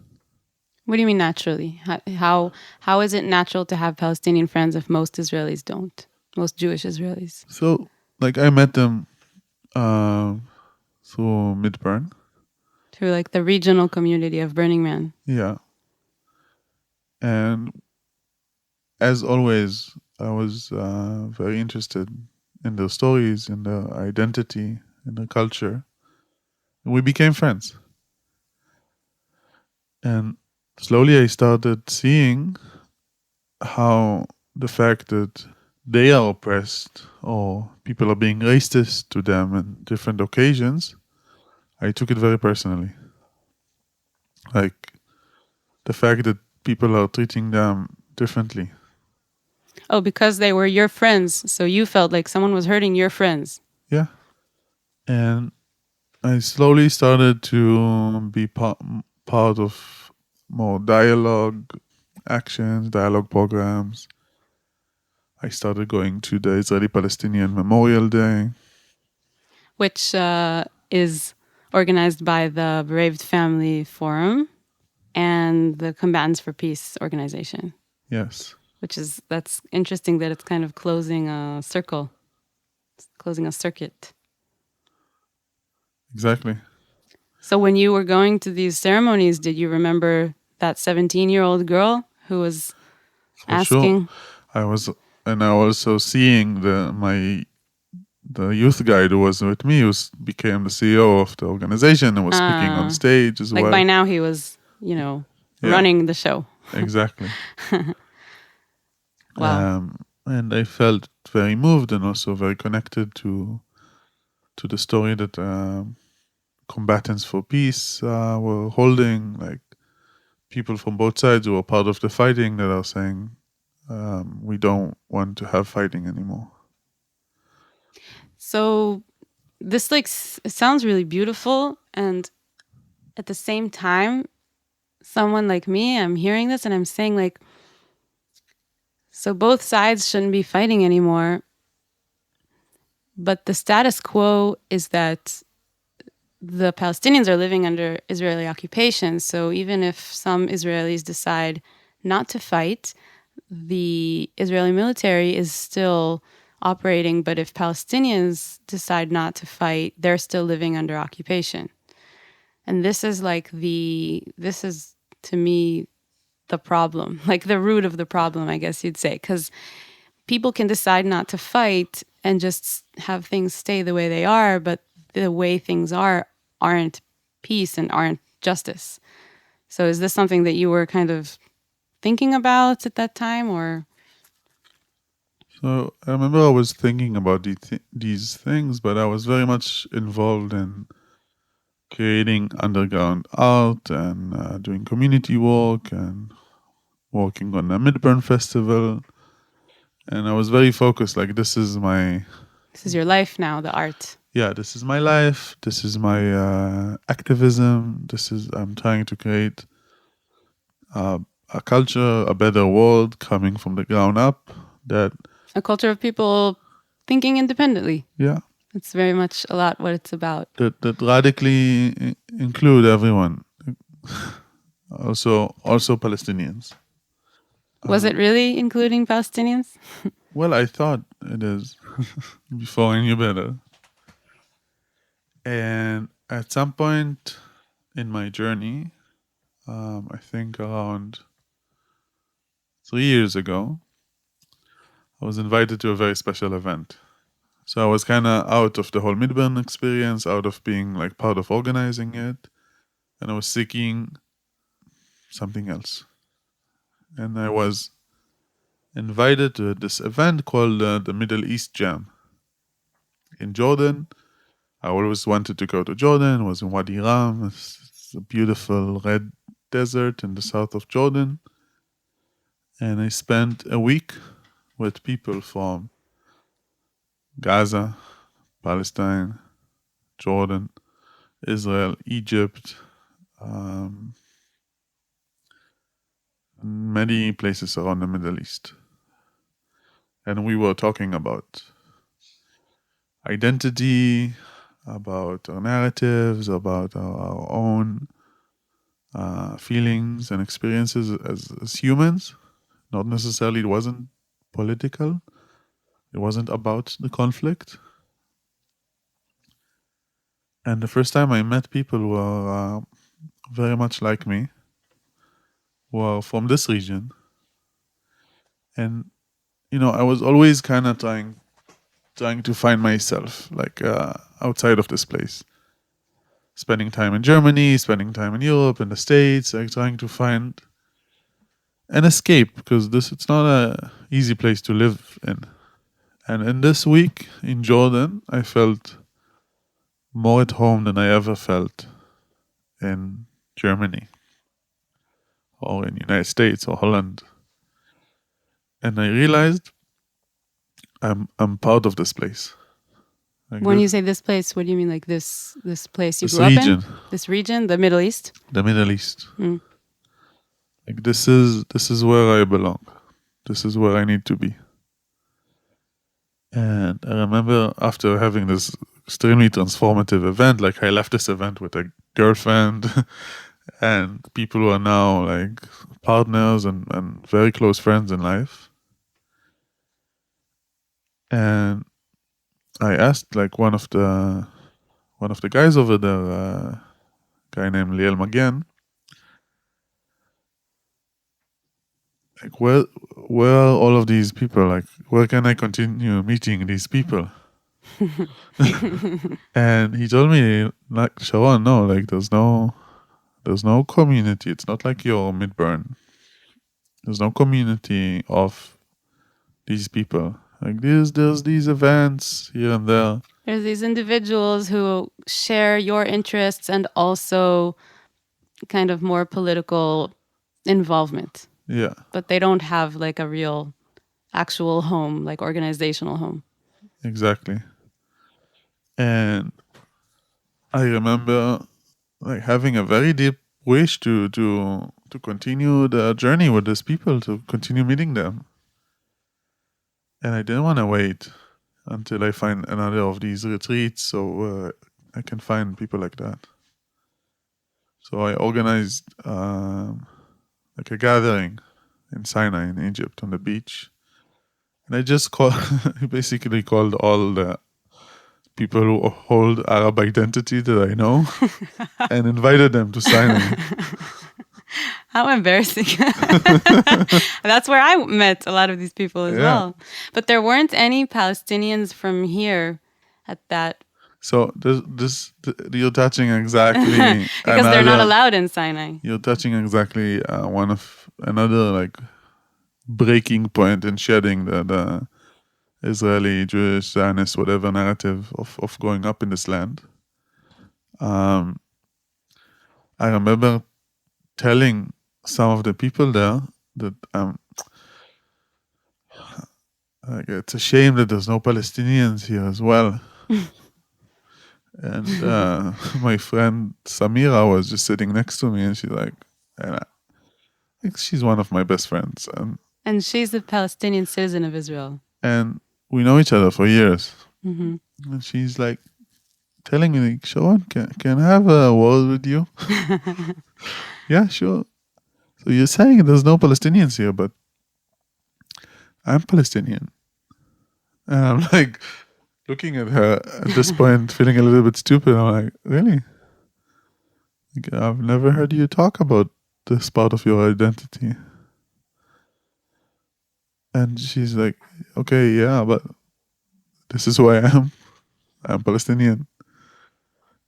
What do you mean naturally? How is it natural to have Palestinian friends if most Israelis don't? Most Jewish Israelis. So, like, I met them through Midburn. Through like the regional community of Burning Man. Yeah. And as always, I was very interested in their stories, in their identity, in their culture. And we became friends. And slowly I started seeing how the fact that they are oppressed or people are being racist to them on different occasions, I took it very personally. Like the fact that people are treating them differently. Oh, because they were your friends. So you felt like someone was hurting your friends. Yeah. And I slowly started to be part of more dialogue actions, dialogue programs. I started going to the Israeli-Palestinian Memorial Day. Which is organized by the Bereaved Family Forum and the Combatants for Peace organization. Yes. That's interesting that it's kind of closing a circle, closing a circuit. Exactly. So when you were going to these ceremonies, did you remember that 17-year-old girl who was For sure. asking? I also seeing the youth guide who was with me, became the CEO of the organization and was speaking on stage as Like well. by now he was, running the show. Exactly. Wow. And I felt very moved and also very connected to the story that combatants for peace were holding, like people from both sides who are part of the fighting that are saying we don't want to have fighting anymore. So this it sounds really beautiful, and at the same time, someone like me, I'm hearing this and I'm saying like, so both sides shouldn't be fighting anymore. But the status quo is that the Palestinians are living under Israeli occupation. So even if some Israelis decide not to fight, the Israeli military is still operating. But if Palestinians decide not to fight, they're still living under occupation. And this is to me the problem, like the root of the problem, I guess you'd say, because people can decide not to fight and just have things stay the way they are, but the way things aren't peace and aren't justice. So is this something that you were kind of thinking about at that time, or? So I remember I was thinking about these things, but I was very much involved in creating underground art and doing community work and working on a Midburn festival. And I was very focused, like this is your life now, the art. Yeah, this is my life. This is my activism. I'm trying to create a culture, a better world coming from the ground up. A culture of people thinking independently. Yeah. It's very much a lot what it's about. That radically include everyone. also Palestinians. Was it really including Palestinians? Well, I thought it is before I knew better. And at some point in my journey, I think around 3 years ago, I was invited to a very special event. So I was kind of out of the whole Midburn experience, out of being like part of organizing it, and I was seeking something else. And I was invited to this event called the Middle East Jam in Jordan. I always wanted to go to Jordan. It was in Wadi Ram. It's a beautiful red desert in the south of Jordan. And I spent a week with people from Gaza, Palestine, Jordan, Israel, Egypt, many places around the Middle East. And we were talking about identity, about our narratives, about our own feelings and experiences as humans. Not necessarily, it wasn't political. It wasn't about the conflict. And the first time I met people who are very much like me, who are from this region. And, I was always kind of trying to find myself, like outside of this place. Spending time in Germany, spending time in Europe, in the States, like trying to find an escape, because it's not an easy place to live in. And in this week in Jordan, I felt more at home than I ever felt in Germany or in the United States or Holland. And I realized I'm part of this place. Like when you say this place, what do you mean? Like this place you this grew region. up in? This region, the Middle East? The Middle East. Like this is where I belong. This is where I need to be. And I remember after having this extremely transformative event, like I left this event with a girlfriend and people who are now like partners and very close friends in life. And I asked like one of the guys over there, guy named Liel Magen, like where are all of these people? Like where can I continue meeting these people? And he told me, like, Sharon, no, like there's no community. It's not like your Midburn. There's no community of these people. Like there's these events here and there. There's these individuals who share your interests and also kind of more political involvement. Yeah. But they don't have like a real actual home, like organizational home. Exactly. And I remember like having a very deep wish to continue the journey with these people, to continue meeting them. And I didn't want to wait until I find another of these retreats so I can find people like that. So I organized like a gathering in Sinai in Egypt on the beach. And I just basically called all the people who hold Arab identity that I know and invited them to Sinai. How embarrassing. That's where I met a lot of these people as well. But there weren't any Palestinians from here at that. So you're touching exactly because they're not allowed in Sinai. You're touching exactly one of another like breaking point in shedding the Israeli, Jewish, Zionist, whatever narrative of growing up in this land. I remember telling some of the people there that like, it's a shame that there's no Palestinians here as well. And my friend Samira was just sitting next to me, and she's like, and I think she's one of my best friends, and she's a Palestinian citizen of Israel, and we know each other for years. Mm-hmm. And she's like telling me, like, Sharon, can I have a word with you? Yeah, sure. So you're saying there's no Palestinians here, but I'm Palestinian. And I'm like looking at her at this point, feeling a little bit stupid. I'm like, really? Like, I've never heard you talk about this part of your identity. And she's like, okay, yeah, but this is who I am. I'm Palestinian.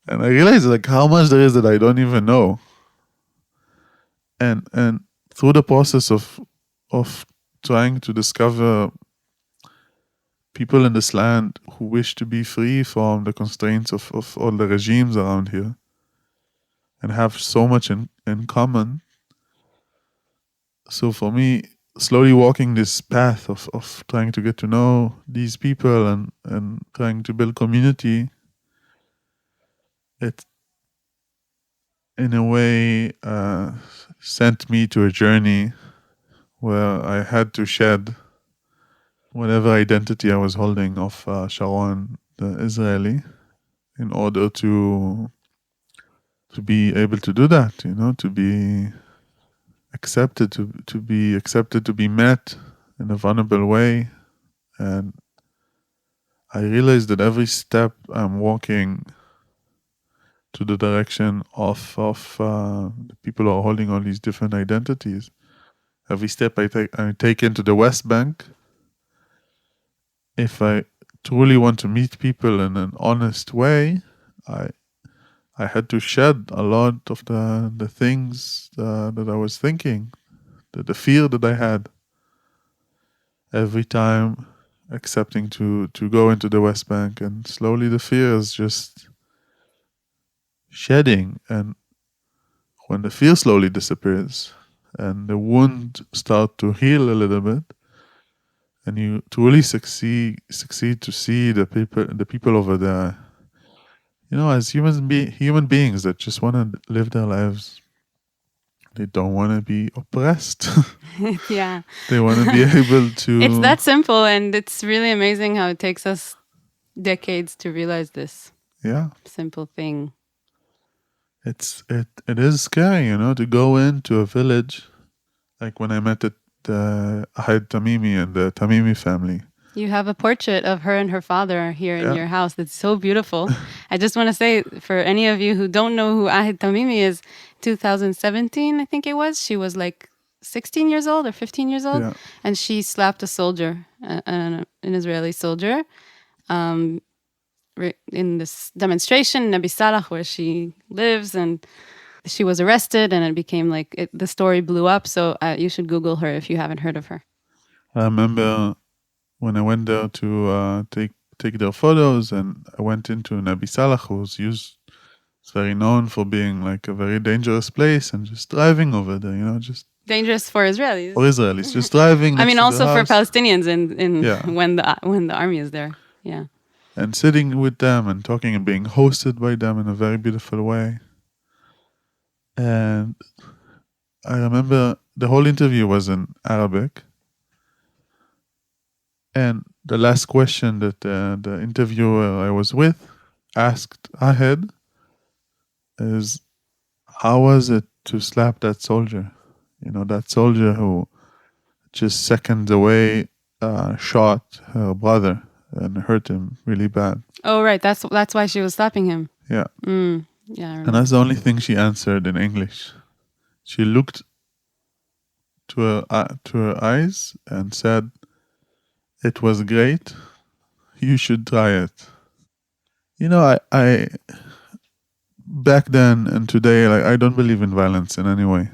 And I realized like how much there is that I don't even know. And through the process of trying to discover people in this land who wish to be free from the constraints of all the regimes around here and have so much in common. So for me, slowly walking this path of trying to get to know these people and trying to build community, it in a way sent me to a journey where I had to shed whatever identity I was holding of Sharon, the Israeli, in order to be able to do that, to be accepted, to be accepted, to be met in a vulnerable way. And I realized that every step I'm walking to the direction of the people who are holding all these different identities, every step I take into the West Bank, if I truly want to meet people in an honest way, I had to shed a lot of the things that I was thinking, the fear that I had every time accepting to go into the West Bank. And slowly the fear is just shedding. And when the fear slowly disappears and the wound starts to heal a little bit, and you truly succeed to see the people over there, as human beings that just want to live their lives. They don't want to be oppressed. Yeah. They want to be able to... It's that simple, and it's really amazing how it takes us decades to realize this. Yeah. Simple thing. It is scary, to go into a village, like when I met the Ahad Tamimi and the Tamimi family. You have a portrait of her and her father here in Yeah. your house. That's so beautiful. I just want to say, for any of you who don't know who Ahid Tamimi is, 2017, I think it was, she was like 16 years old or 15 years old, Yeah. and she slapped a soldier, an Israeli soldier, in this demonstration in Abi Salah, where she lives, and she was arrested, and it became like, the story blew up. So you should Google her if you haven't heard of her. I remember when I went there to take their photos, and I went into Nabi Salah, it's very known for being like a very dangerous place, and just driving over there, just Dangerous for Israelis. for Israelis, just driving. I mean, next to the also for house Palestinians in Yeah. when the army is there. Yeah. and sitting with them and talking and being hosted by them in a very beautiful way. And I remember the whole interview was in Arabic. And the last question that the interviewer I was with asked Ahed is, how was it to slap that soldier? That soldier who just seconds away shot her brother and hurt him really bad. Oh, right. That's why she was slapping him. Yeah. Yeah. I And remember. that's the only thing she answered in English. She looked to her eyes and said, "It was great. You should try it." I back then and today, like, I don't believe in violence in any way.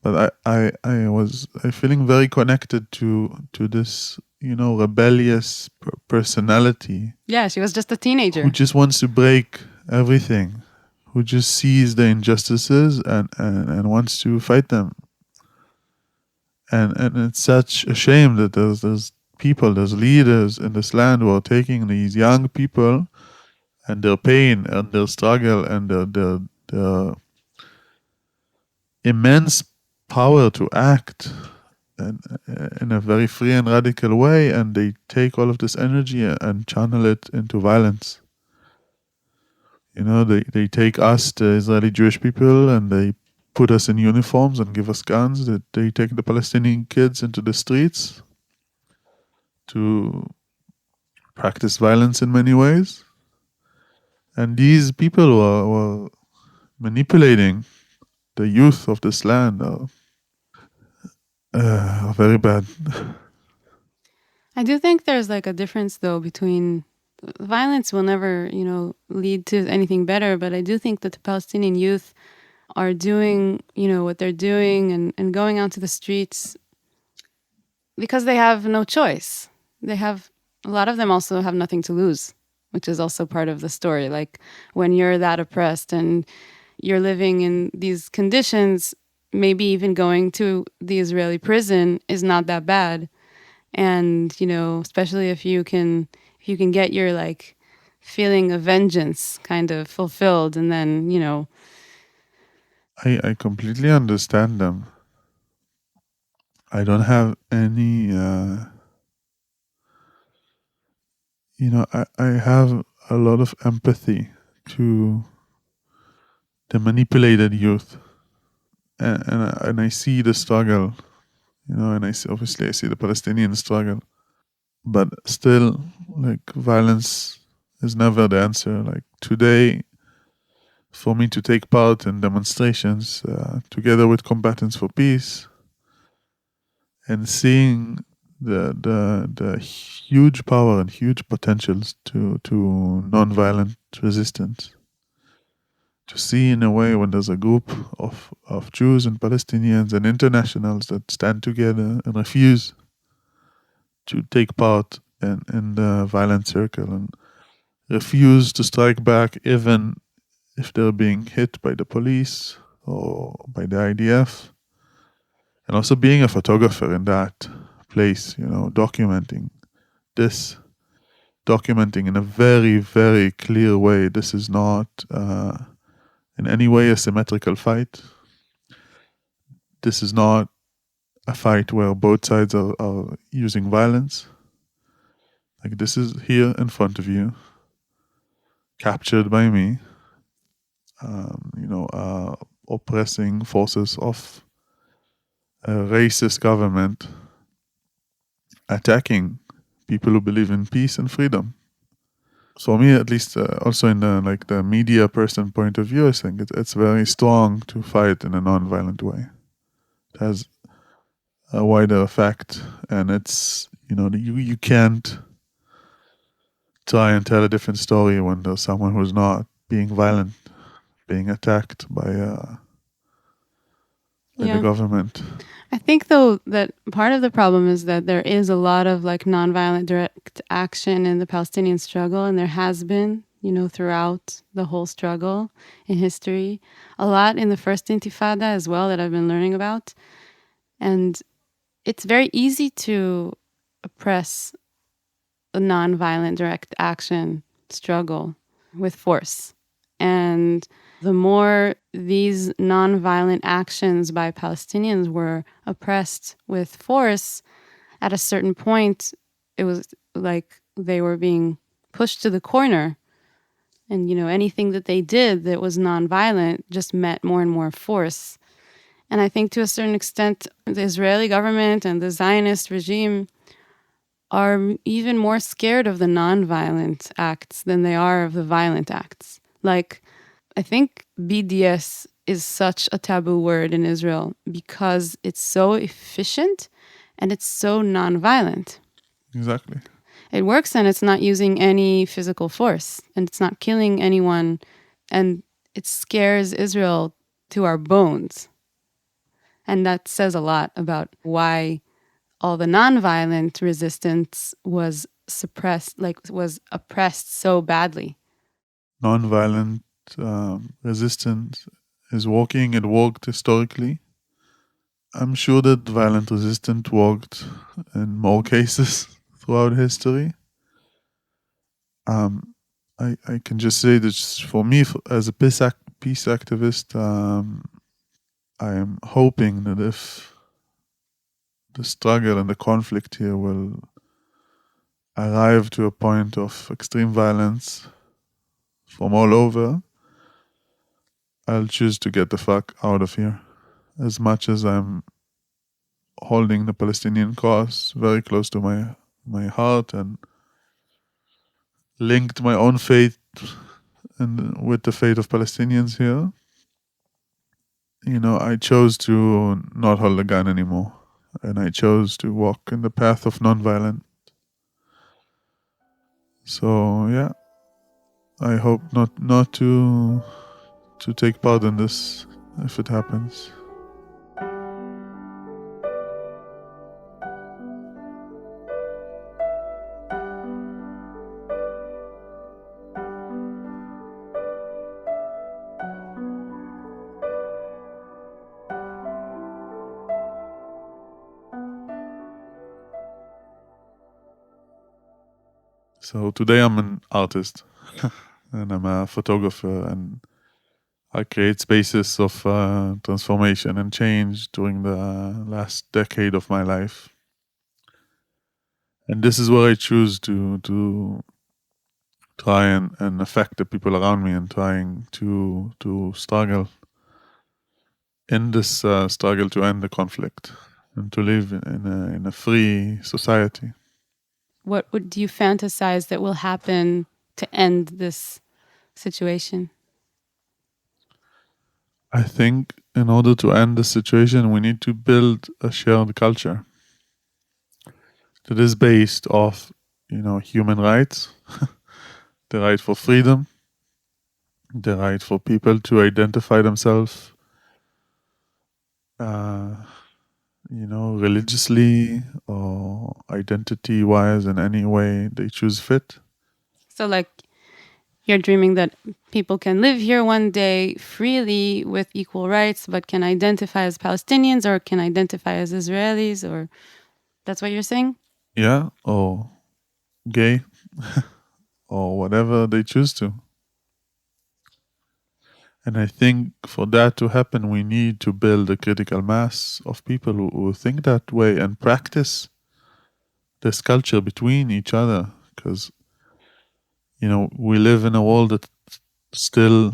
But I was feeling very connected to this, rebellious personality Yeah, she was just a teenager. who just wants to break everything, who just sees the injustices and wants to fight them. And it's such a shame that there's people, there's leaders in this land who are taking these young people and their pain and their struggle and their immense power to act in a very free and radical way, and they take all of this energy and channel it into violence. They take us, the Israeli Jewish people, and they put us in uniforms and give us guns. They take the Palestinian kids into the streets to practice violence in many ways. And these people were manipulating the youth of this land are very bad. I do think there's like a difference though between violence will never, lead to anything better, but I do think that the Palestinian youth are doing, what they're doing and going out to the streets because they have no choice. A lot of them also have nothing to lose, which is also part of the story. Like, when you're that oppressed and you're living in these conditions, maybe even going to the Israeli prison is not that bad. And, especially if you can get your like feeling of vengeance kind of fulfilled, and then, I completely understand them. I don't have any, I have a lot of empathy to the manipulated youth. And I see the struggle, and I see the Palestinian struggle. But still, like, violence is never the answer. Like, today, for me to take part in demonstrations together with Combatants for Peace, and seeing the huge power and huge potentials to nonviolent resistance, to see in a way when there's a group of Jews and Palestinians and internationals that stand together and refuse to take part in the violent circle and refuse to strike back even if they're being hit by the police or by the IDF. And also being a photographer in that place, documenting in a very, very clear way. This is not in any way a symmetrical fight. This is not a fight where both sides are using violence. Like, this is here in front of you, captured by me, oppressing forces of a racist government attacking people who believe in peace and freedom. For me, at least, also in the media person point of view, I think it's very strong to fight in a non-violent way. It has a wider effect, and it's you can't try and tell a different story when there's someone who's not being violent, being attacked by the government. I think, though, that part of the problem is that there is a lot of like nonviolent direct action in the Palestinian struggle, and there has been, throughout the whole struggle in history. A lot in the first Intifada as well that I've been learning about. And it's very easy to oppress the nonviolent direct action struggle with force. And the more these nonviolent actions by Palestinians were oppressed with force, at a certain point, it was like they were being pushed to the corner. And, anything that they did that was nonviolent just met more and more force. And I think to a certain extent, the Israeli government and the Zionist regime are even more scared of the nonviolent acts than they are of the violent acts. Like, I think BDS is such a taboo word in Israel because it's so efficient and it's so nonviolent. Exactly. It works and it's not using any physical force and it's not killing anyone, and it scares Israel to our bones. And that says a lot about why all the nonviolent resistance was suppressed, was oppressed so badly. Nonviolent resistance is working. It worked historically. I'm sure that violent resistance worked in more cases throughout history. I can just say that for me, as a peace activist, I am hoping that if the struggle and the conflict here will arrive to a point of extreme violence from all over, I'll choose to get the fuck out of here. As much as I'm holding the Palestinian cause very close to my heart and linked my own fate and with the fate of Palestinians here, I chose to not hold a gun anymore. And I chose to walk in the path of nonviolence. So yeah, I hope not to take part in this if it happens. So today I'm an artist and I'm a photographer, and I create spaces of transformation and change during the last decade of my life. And this is where I choose to try and affect the people around me, and trying to struggle in this struggle to end the conflict and to live in a free society. What do you fantasize that will happen to end this situation? I think in order to end the situation, we need to build a shared culture that is based off, human rights, the right for freedom, the right for people to identify themselves, religiously or identity-wise in any way they choose fit. So, you're dreaming that people can live here one day freely with equal rights, but can identify as Palestinians or can identify as Israelis, or that's what you're saying? Yeah, or gay, or whatever they choose to. And I think for that to happen, we need to build a critical mass of people who think that way and practice this culture between each other. Because, we live in a world that still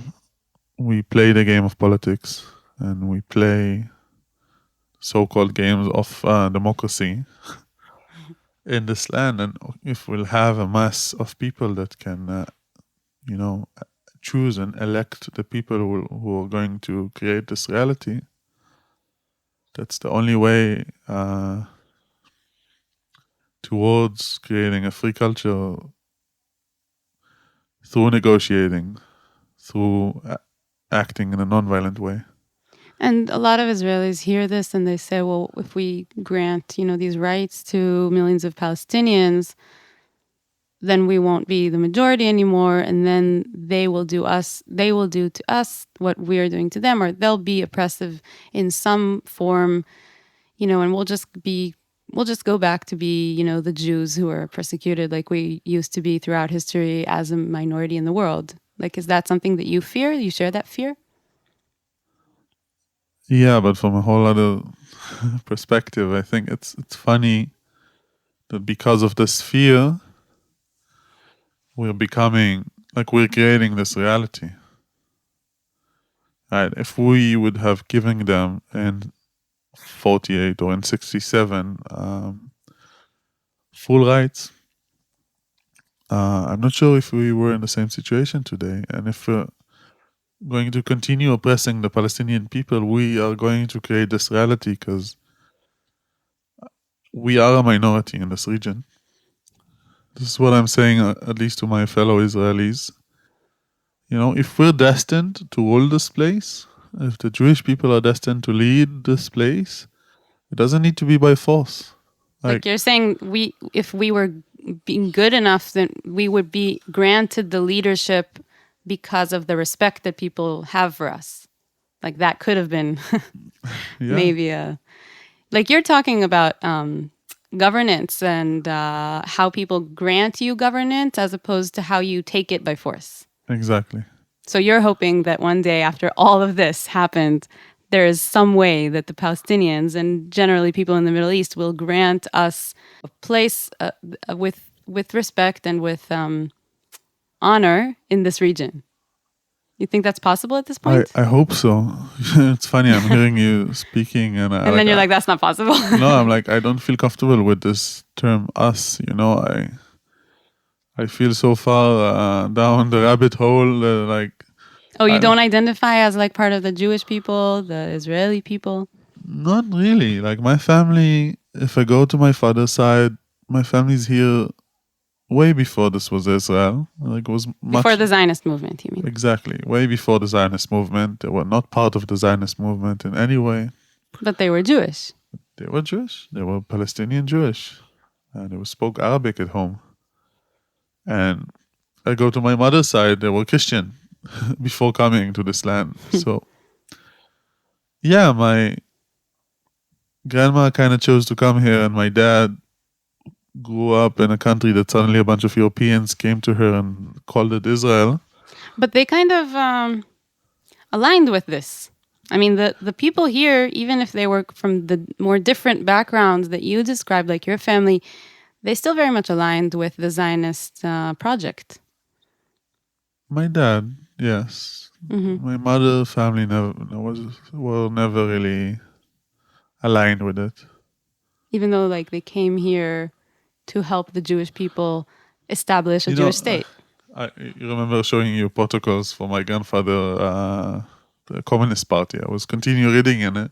we play the game of politics and we play so-called games of democracy. in this land, and if we'll have a mass of people that can, choose and elect the people who are going to create this reality, that's the only way towards creating a free culture, through negotiating, through acting in a non-violent way. And a lot of Israelis hear this and they say, well, if we grant, these rights to millions of Palestinians, then we won't be the majority anymore, and then they will do to us what we are doing to them, or they'll be oppressive in some form, and we'll just go back to be, the Jews who are persecuted like we used to be throughout history as a minority in the world. Like, is that something that you fear? You share that fear? Yeah, but from a whole other perspective, I think it's funny that because of this fear, we're creating this reality. Right? If we would have given them in 48 or in 67 full rights, I'm not sure if we were in the same situation today. And if we're going to continue oppressing the Palestinian people, we are going to create this reality because we are a minority in this region. This is what I'm saying, at least to my fellow Israelis. If we're destined to rule this place, if the Jewish people are destined to lead this place, it doesn't need to be by force. Like you're saying, if we were being good enough, then we would be granted the leadership because of the respect that people have for us. Like that could have been maybe like you're talking about governance and how people grant you governance as opposed to how you take it by force. Exactly. So you're hoping that one day after all of this happened, there is some way that the Palestinians and generally people in the Middle East will grant us a place with respect and with honor in this region. You think that's possible at this point? I hope so. It's funny, I'm hearing you speaking and then you're like, that's not possible. No, I'm like, I don't feel comfortable with this term us, I feel so far down the rabbit hole, Oh, you don't identify as like part of the Jewish people, the Israeli people? Not really. Like my family, if I go to my father's side, my family's here way before this was Israel. Like it was before the Zionist movement, you mean? Exactly. Way before the Zionist movement. They were not part of the Zionist movement in any way. But they were Jewish. They were Jewish. They were Palestinian Jewish. And they spoke Arabic at home. And I go to my mother's side, they were Christian before coming to this land. So, yeah, my grandma kind of chose to come here, and my dad grew up in a country that suddenly a bunch of Europeans came to her and called it Israel. But they kind of aligned with this. I mean, the people here, even if they were from the more different backgrounds that you described, like your family, they still very much aligned with the Zionist project. My dad, yes. Mm-hmm. My mother's family were never really aligned with it. Even though, like, they came here to help the Jewish people establish a Jewish state. You remember showing you protocols for my grandfather, the Communist Party. I was continue reading in it,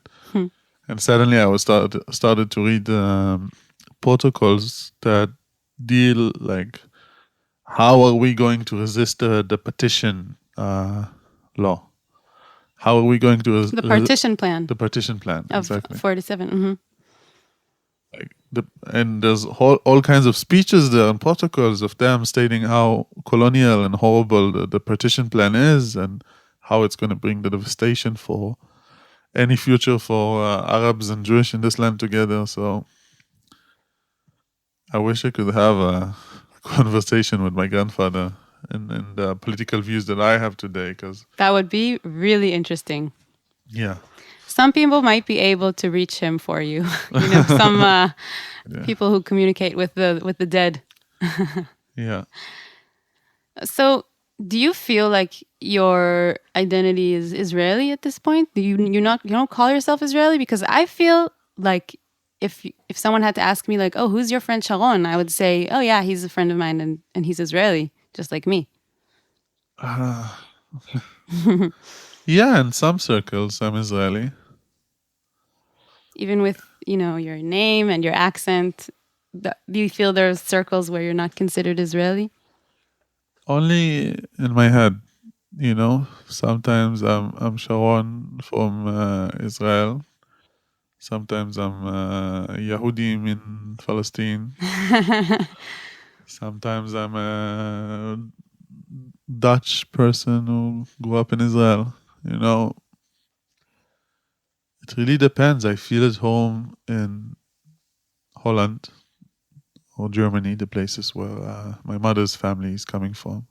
and suddenly I was started to read protocols that deal like how are we going to resist the partition law? How are we going to the partition plan? The partition plan of exactly. 47. Mm-hmm. And there's all kinds of speeches there and protocols of them stating how colonial and horrible the partition plan is and how it's going to bring the devastation for any future for Arabs and Jewish in this land together. So I wish I could have a conversation with my grandfather and the political views that I have today, because that would be really interesting. Yeah. Some people might be able to reach him for you. Some people who communicate with the dead. Yeah. So, do you feel like your identity is Israeli at this point? You don't call yourself Israeli? Because I feel like if someone had to ask me like, oh, who's your friend Sharon? I would say, oh yeah, he's a friend of mine and he's Israeli, just like me. Uh, yeah, in some circles, I'm Israeli. Even with, your name and your accent, do you feel there's circles where you're not considered Israeli? Only in my head, Sometimes I'm Sharon from Israel. Sometimes I'm Yahudim in Palestine. Sometimes I'm a Dutch person who grew up in Israel. It really depends. I feel at home in Holland or Germany, the places where my mother's family is coming from.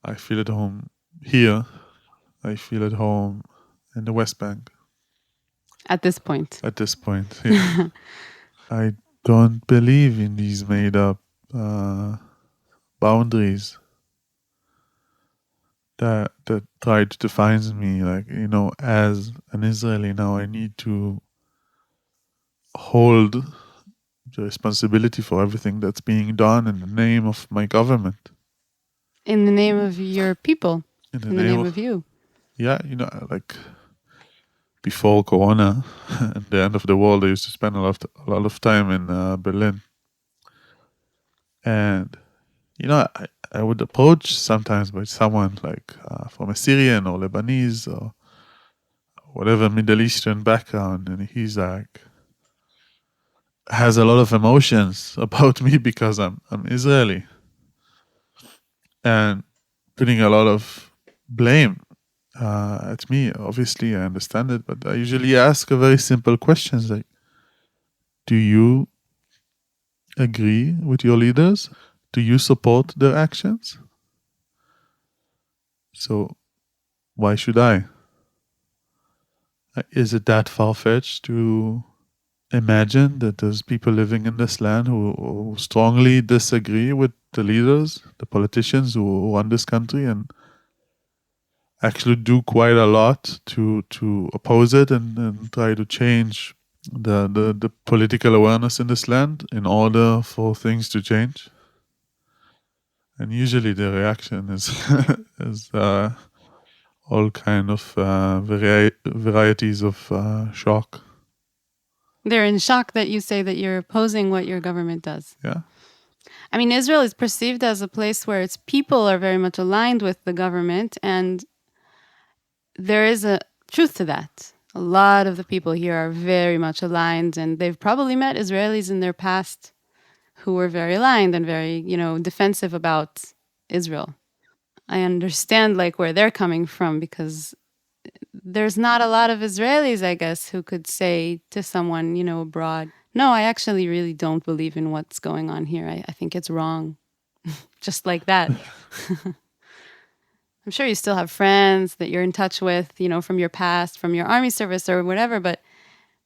I feel at home here. I feel at home in the West Bank. At this point. At this point, yeah. I don't believe in these made up boundaries that try to define me. Like, as an Israeli now, I need to hold the responsibility for everything that's being done in the name of my government. In the name of your people. In the In the name of you. Yeah, like before Corona and the end of the world, I used to spend a lot of time in Berlin. And, I would approach sometimes by someone like from a Syrian or Lebanese or whatever Middle Eastern background. And he's like, has a lot of emotions about me because I'm Israeli. And putting a lot of blame at me. Obviously, I understand it, but I usually ask a very simple questions like, do you agree with your leaders? Do you support their actions? So why should I? Is it that far-fetched to imagine that there's people living in this land who strongly disagree with the leaders, the politicians who run this country, and actually do quite a lot to oppose it and try to change the political awareness in this land in order for things to change? And usually the reaction is is all kind of varieties of shock. They're in shock that you say that you're opposing what your government does. Yeah. I mean, Israel is perceived as a place where its people are very much aligned with the government, and there is a truth to that. A lot of the people here are very much aligned, and they've probably met Israelis in their past who were very aligned and very, defensive about Israel. I understand like where they're coming from because there's not a lot of Israelis, I guess, who could say to someone, abroad, no, I actually really don't believe in what's going on here. I think it's wrong. Just like that. I'm sure you still have friends that you're in touch with, from your past, from your army service or whatever, but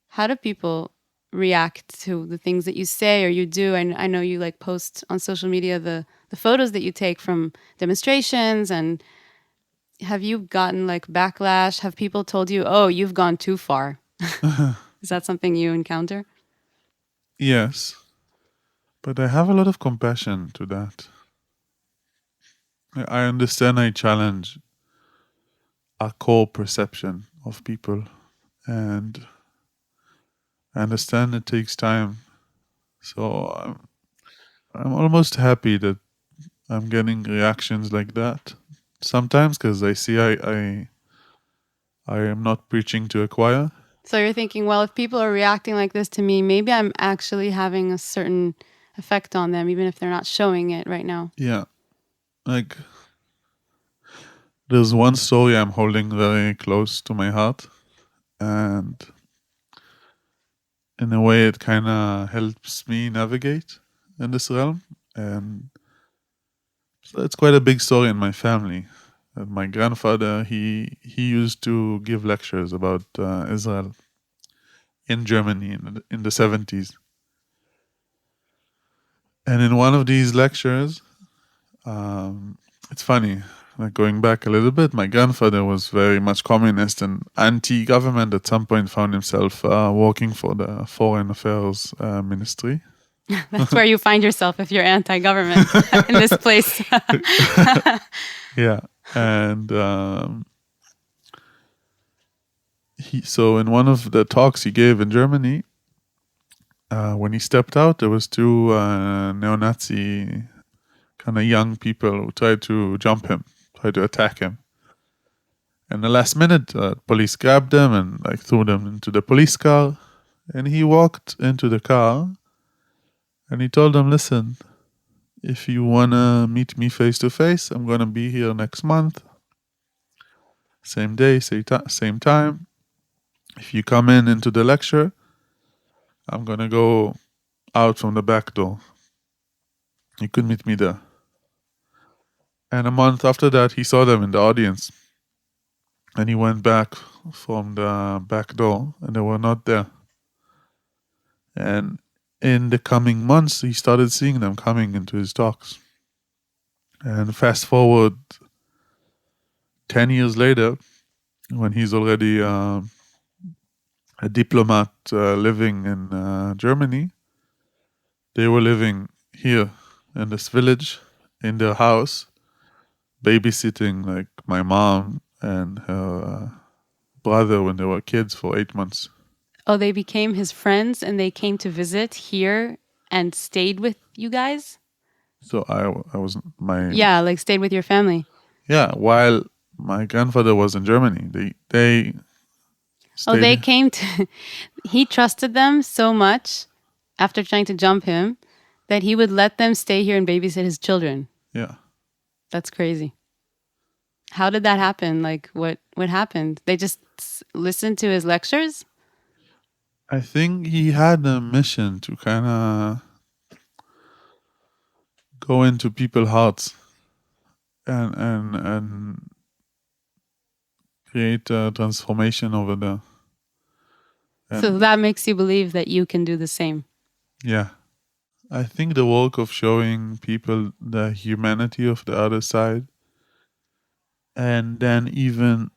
how do people react to the things that you say or you do? I know you like post on social media the photos that you take from demonstrations, and have you gotten like backlash? Have people told you, oh, you've gone too far? Is that something you encounter? Yes. But I have a lot of compassion to that. I understand I challenge a core perception of people, and I understand it takes time. So I'm almost happy that I'm getting reactions like that sometimes, because I see I am not preaching to a choir. So you're thinking, well, if people are reacting like this to me, maybe I'm actually having a certain effect on them, even if they're not showing it right now. Yeah. Like, there's one story I'm holding very close to my heart, and in a way it kind of helps me navigate in this realm. And so it's quite a big story in my family. My grandfather, he used to give lectures about Israel in Germany in the 70s. And in one of these lectures, it's funny. like going back a little bit, my grandfather was very much communist and anti-government. At some point, found himself working for the Foreign Affairs Ministry. That's where you find yourself if you're anti-government in this place. Yeah, and so in one of the talks he gave in Germany, when he stepped out, there was two neo-Nazi kind of young people who tried to jump him, tried to attack him. And the last minute, police grabbed them and like threw them into the police car. And he walked into the car and he told them, listen, if you want to meet me face to face, I'm going to be here next month. Same day, same time. If you come into the lecture, I'm going to go out from the back door. You could meet me there. And a month after that, he saw them in the audience. And he went back from the back door, and they were not there. And in the coming months, he started seeing them coming into his talks. And fast forward 10 years later, when he's already a diplomat living in Germany, they were living here in this village, in their house, babysitting like my mom and her brother when they were kids for 8 months. Oh, they became his friends and they came to visit here and stayed with you guys? So I was my... Yeah, like stayed with your family. Yeah, while my grandfather was in Germany, they Oh, they came to... He trusted them so much after trying to jump him that he would let them stay here and babysit his children. Yeah. That's crazy. How did that happen? Like, what happened? They just listened to his lectures? I think he had a mission to kind of go into people's hearts and create a transformation over there. So that makes you believe that you can do the same. Yeah. I think the work of showing people the humanity of the other side and then even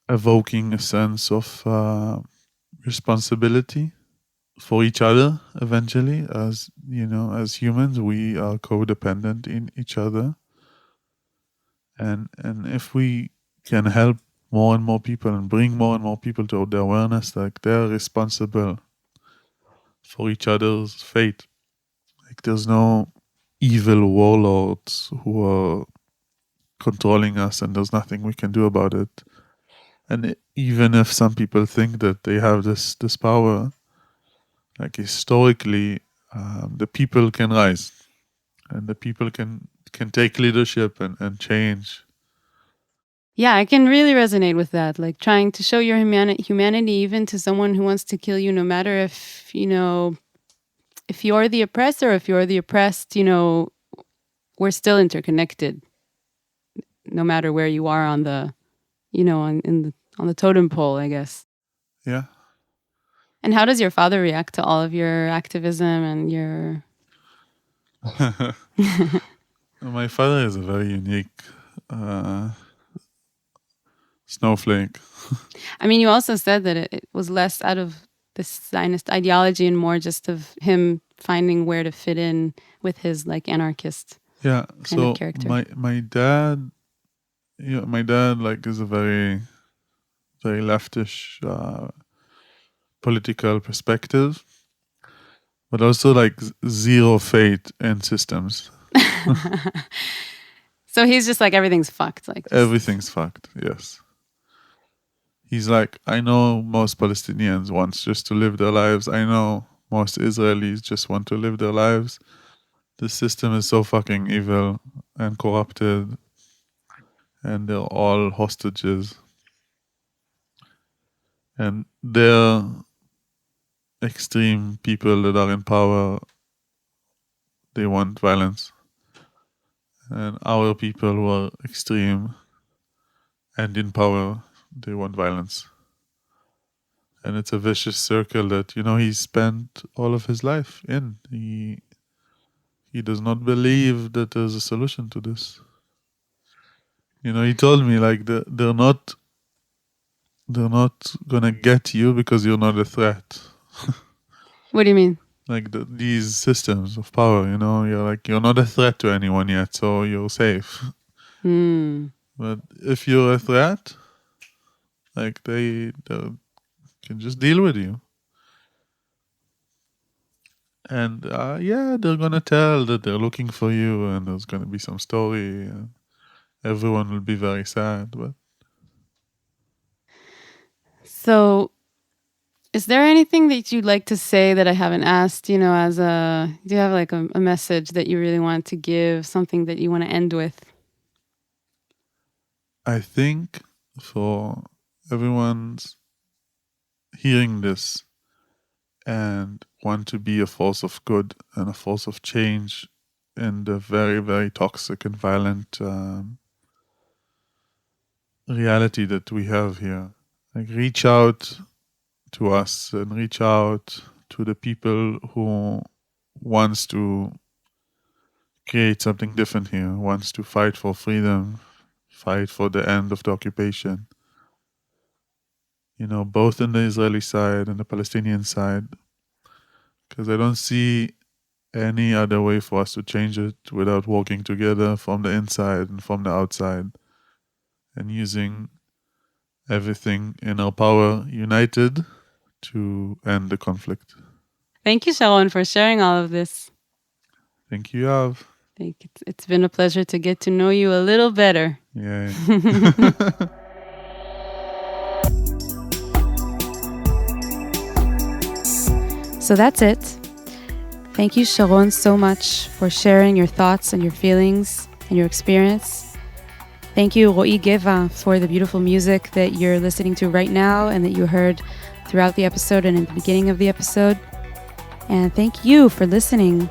evoking a sense of responsibility for each other eventually. As you know, as humans, we are codependent in each other. And if we can help more and more people and bring more and more people to the awareness like they're responsible for each other's fate. Like there's no evil warlords who are controlling us and there's nothing we can do about it. And even if some people think that they have this power, like historically, the people can rise and the people can take leadership and change. Yeah, I can really resonate with that. Like trying to show your humanity even to someone who wants to kill you, no matter if, if you're the oppressor, if you're the oppressed, we're still interconnected. No matter where you are on the, on the totem pole, I guess. Yeah. And how does your father react to all of your activism and your... My father is a very unique snowflake. I mean, you also said that it was less out of this Zionist ideology and more just of him finding where to fit in with his like anarchist kind of character. My dad, my dad like is a very, very leftish political perspective, but also like zero faith in systems. So he's just like everything's fucked. Like everything's fucked. Yes. He's like, I know most Palestinians want just to live their lives. I know most Israelis just want to live their lives. The system is so fucking evil and corrupted, and they're all hostages. And they're extreme people that are in power. They want violence. And our people who are extreme and in power, they want violence. And it's a vicious circle that, he spent all of his life in. He does not believe that there's a solution to this. He told me like they're not gonna get you because you're not a threat. What do you mean? Like these systems of power, you're not a threat to anyone yet, so you're safe. But if you're a threat, like they can just deal with you. And they're gonna tell that they're looking for you, and there's gonna be some story, and everyone will be very sad. But So, is there anything that you'd like to say that I haven't asked? Do you have like a message that you really want to give, something that you want to end with? I think for everyone's hearing this and want to be a force of good and a force of change in the very, very toxic and violent reality that we have here. Like, reach out to us and reach out to the people who wants to create something different here, wants to fight for freedom, fight for the end of the occupation. Both in the Israeli side and the Palestinian side. Because I don't see any other way for us to change it without working together from the inside and from the outside, and using everything in our power united to end the conflict. Thank you, Sharon, for sharing all of this. Thank you, Yav. It's been a pleasure to get to know you a little better. Yeah. So that's it. Thank you, Sharon, so much for sharing your thoughts and your feelings and your experience. Thank you, Ro'i Geva, for the beautiful music that you're listening to right now and that you heard throughout the episode and in the beginning of the episode. And thank you for listening